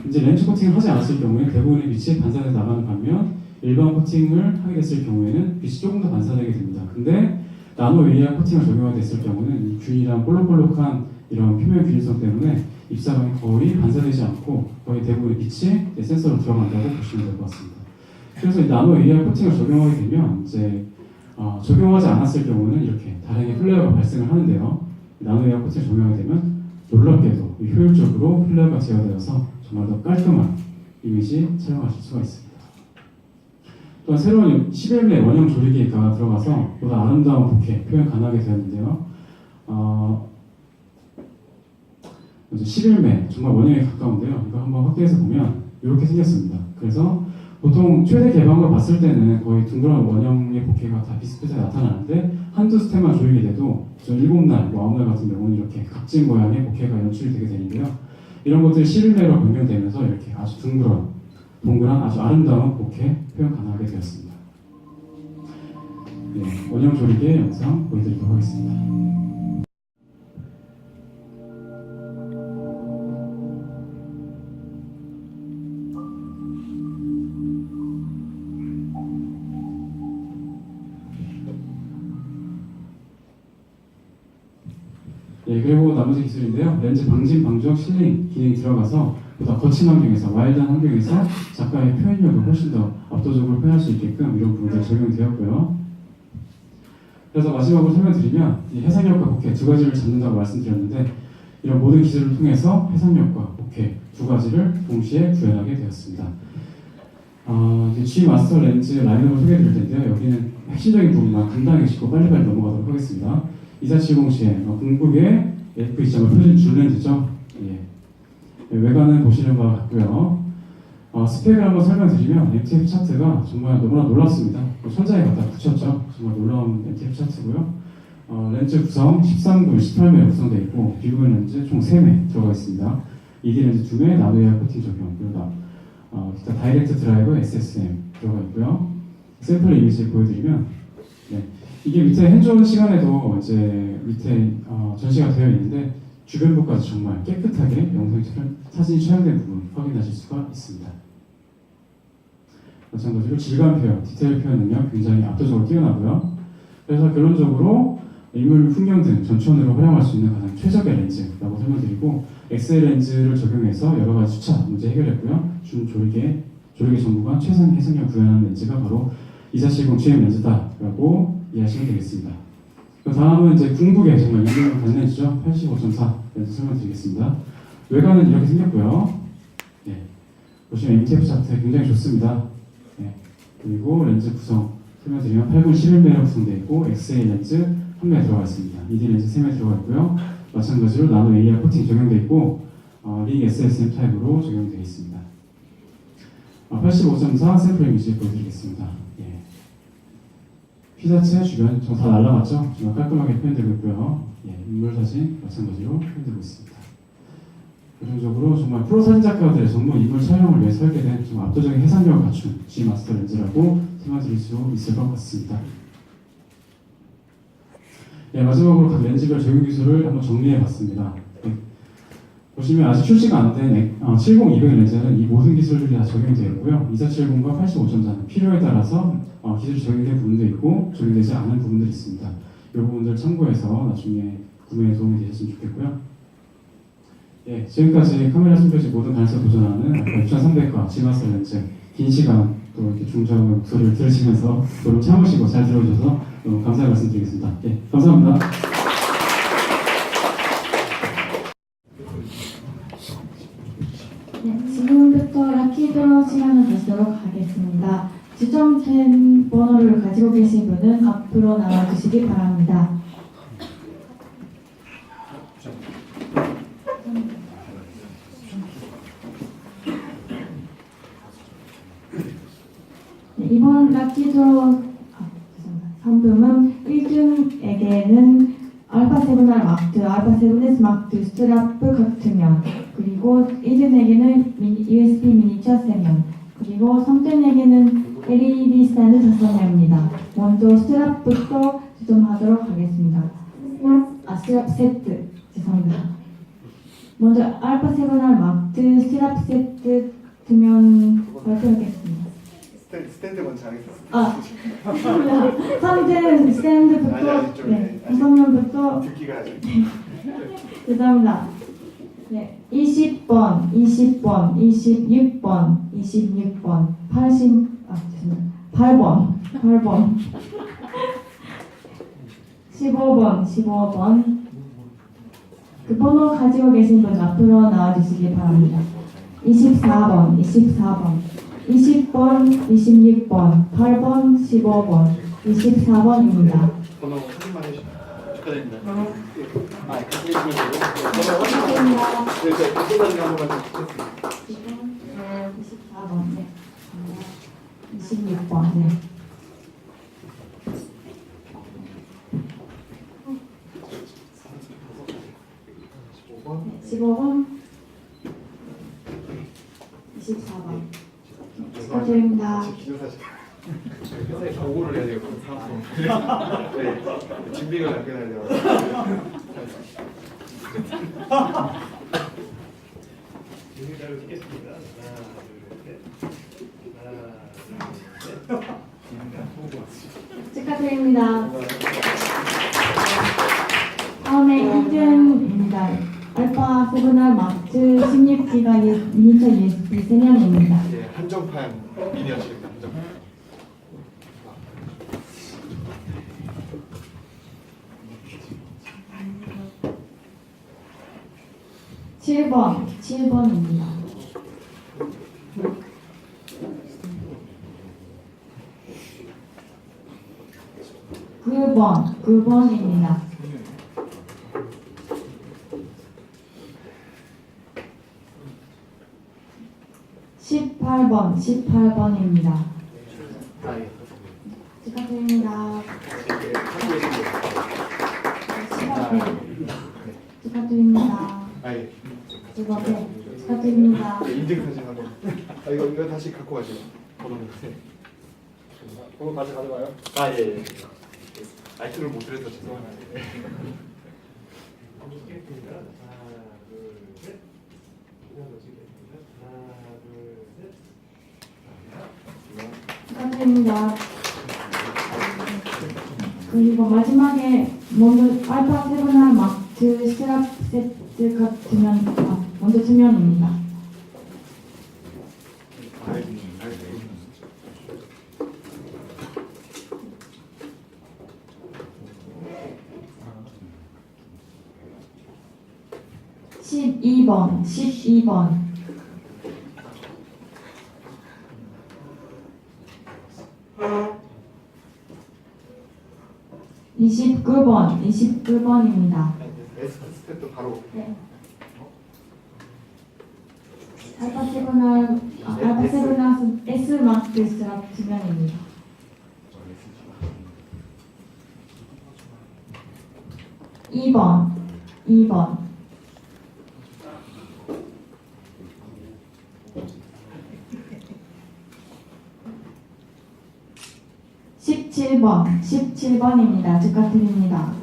이제 렌즈 코팅을 하지 않았을 경우에 대부분의 빛이 반사돼 나가는 반면 일반 코팅을 하게 됐을 경우에는 빛이 조금 더 반사되게 됩니다. 근데 나노 AR 코팅을 적용하게 됐을 경우는 이 균일한 볼록볼록한 이런 표면 균일성 때문에 입사광이 거의 반사되지 않고 거의 대부분의 빛이 센서로 들어간다고 보시면 될 것 같습니다. 그래서 이 나노 AR 코팅을 적용하게 되면 이제 적용하지 않았을 경우는 이렇게 다량의 플레어가 발생을 하는데요. 나노 AR 코팅을 적용하게 되면 놀랍게도 효율적으로 플레어가 제어되어서 정말 더 깔끔한 이미지 촬영하실 수가 있습니다. 또한 새로운 11mm 원형 조리기가 들어가서 보다 아름다운 보케 표현 가능하게 되었는데요. 11mm 정말 원형에 가까운데요. 이거 한번 확대해서 보면 이렇게 생겼습니다. 그래서 보통 최대 개방을 봤을 때는 거의 둥그런 원형의 보케가 다 비슷비슷하게 나타나는데 한두 스텝만 조이게 돼도 7날, 9날 같은 경우는 이렇게 각진 모양의 보케가 연출이 되게 되는데요. 이런 것들이 11mm로 변경되면서 이렇게 아주 동그란 아주 아름다운 보케 표현 가능하게 되었습니다. 네, 원형 조리개 영상 보여드리도록 하겠습니다. 네, 그리고 나머지 기술인데요. 렌즈 방진, 방적, 실링 기능이 들어가서 보다 거친 환경에서, 와일드한 환경에서 작가의 표현력을 훨씬 더 압도적으로 표현할 수 있게끔 이런 부분들이 적용되었고요. 그래서 마지막으로 설명드리면 이 해상력과 복회 두 가지를 잡는다고 말씀드렸는데 이런 모든 기술을 통해서 해상력과 복회 두 가지를 동시에 구현하게 되었습니다. 이제 G 마스터 렌즈 라인업을 소개해드릴 텐데요. 여기는 핵심적인 부분만 간단하게 짚고 빨리빨리 넘어가도록 하겠습니다. 2470시에 궁극의 F2.5 표준 줄 렌즈죠. 예. 외관은 보시는 바와 같고요. 스펙을 한번 설명드리면 MTF 차트가 정말 너무나 놀랍습니다. 천장에 갖다 붙였죠. 정말 놀라운 MTF 차트고요. 렌즈 구성 13구 18매 구성되어 있고 비구형 렌즈 총 3매 들어가 있습니다. ED 렌즈 2매, 나노 에어 코팅 적용, 그리고 기타 다이렉트 드라이브 SSM 들어가 있고요. 샘플 이미지 보여드리면 이게 밑에 핸즈온 시간에도 이제 밑에 전시가 되어 있는데 주변부까지 정말 깨끗하게 영상 사진이 촬영된 부분 확인하실 수가 있습니다. 마찬가지로 질감 표현, 디테일 표현 능력 굉장히 압도적으로 뛰어나고요. 그래서 결론적으로 인물, 풍경 등 전천으로 활용할 수 있는 가장 최적의 렌즈라고 설명드리고 XL 렌즈를 적용해서 여러 가지 수차 문제 해결했고요. 조리개 전구간 최상의 해상력 구현하는 렌즈가 바로 2470 GM 렌즈다라고 이해하시면 되겠습니다. 다음은 이제 궁극의 정말 인물 단 렌즈죠. 85.4 렌즈 설명드리겠습니다. 외관은 이렇게 생겼고요. 보시면 MTF 차트 굉장히 좋습니다. 그리고 렌즈 구성 설명드리면 8분 11매로 구성되어 있고 XA 렌즈 1매 들어가 있습니다. ED 렌즈 3매 들어가 있고요. 마찬가지로 나노 AR 코팅 적용되어 있고 링 SSM 타입으로 적용되어 있습니다. 85.4 샘플 이미지 보여드리겠습니다. 피자체 주변 다 날라갔죠? 정말 깔끔하게 표현되고 있고요. 인물 사진 마찬가지로 표현되고 있습니다. 결론적으로 정말 프로 사진 작가들의 전문 인물 촬영을 위해 설계된 좀 압도적인 해상력을 갖춘 G 마스터 렌즈라고 설명드릴 수 있을 것 같습니다. 마지막으로 각 렌즈별 적용 기술을 한번 정리해봤습니다. 보시면 아직 출시가 안 된 70-200 렌즈는 이 모든 기술들이 다 적용이 되어 있고요. 2470과 85.4는 필요에 따라서 기술이 적용된 부분도 있고 적용되지 않은 부분들이 있습니다. 이 부분들 참고해서 나중에 구매에 도움이 되셨으면 좋겠고요. 지금까지 카메라 숨겨진 모든 가능성을 도전하는 6300과 G마스터 렌즈 긴 시간 또 이렇게 중저음의 목소리를 들으시면서 또 참으시고 잘 들어주셔서 너무 감사의 말씀드리겠습니다. 감사합니다. 지금부터 라키드로 시간을 가지도록 하겠습니다. 지정된 번호를 가지고 계신 분은 앞으로 나와주시기 바랍니다. 이번 라키드로 상품은 1등에게는 알파7R 마크2, 알파7S 마크2 스트랩 각투면, 그리고 2등에게는 USB 미니처 3면, 그리고 3등에게는 LED 스탠드 5명입니다. 먼저 스트랩부터 지정하도록 하겠습니다. 스트랩 세트, 죄송합니다. 먼저 알파7R 마크2 스트랩 세트 2면 발표하겠습니다. 스탠드 먼저 하겠습니다. 3등 스탠드부터 5명부터 듣기가 아직. 죄송합니다. 20번, 20번, 26번, 26번, 8번, 15번, 15번. 그 번호 가지고 계신 분 앞으로 나와주시기 바랍니다. 24번, 24번, 20번, 26번, 8번, 15번, 24번입니다. 번호 확인만 해주시면 축하드립니다. 축하드립니다. 끝까지 한 번만 해주세요. 24번, 26번, 15번, 24번. 축하드립니다. 회사에 보고를 해야 돼요. 네, 준비가 남겨야 돼요. 준비를 찍겠습니다. 축하드립니다. 다음에 2등입니다. 알파 7R 마크 16기가 미니처 USB 3명입니다. 한정판 미니어처입니다. 한정판. 7번입니다. 9번입니다. 18번입니다. 아, 예. 축하드립니다. 예, 갖고 계십니다. 축하드립니다. 아, 예. 축하드립니다. 네, 인증사진 한번. 아, 이거 다시 갖고 가시고. 번호는. 번호 다시 가져가요? 아, 예, 예. 말씀을 못 드려서 죄송합니다. 찍겠습니다. 하나, 둘, 셋. 하나, 둘, 셋. 축하드립니다. 그리고 마지막에 먼저 알파 세븐알 마트 스트랩 세트 같으면 먼저 주면입니다. 아, 예. 12번. 29번입니다. 스텝도 바로. 네. 알파 세븐알 S 마트 스트랩 주면입니다. 2번. 17번입니다. 축하드립니다.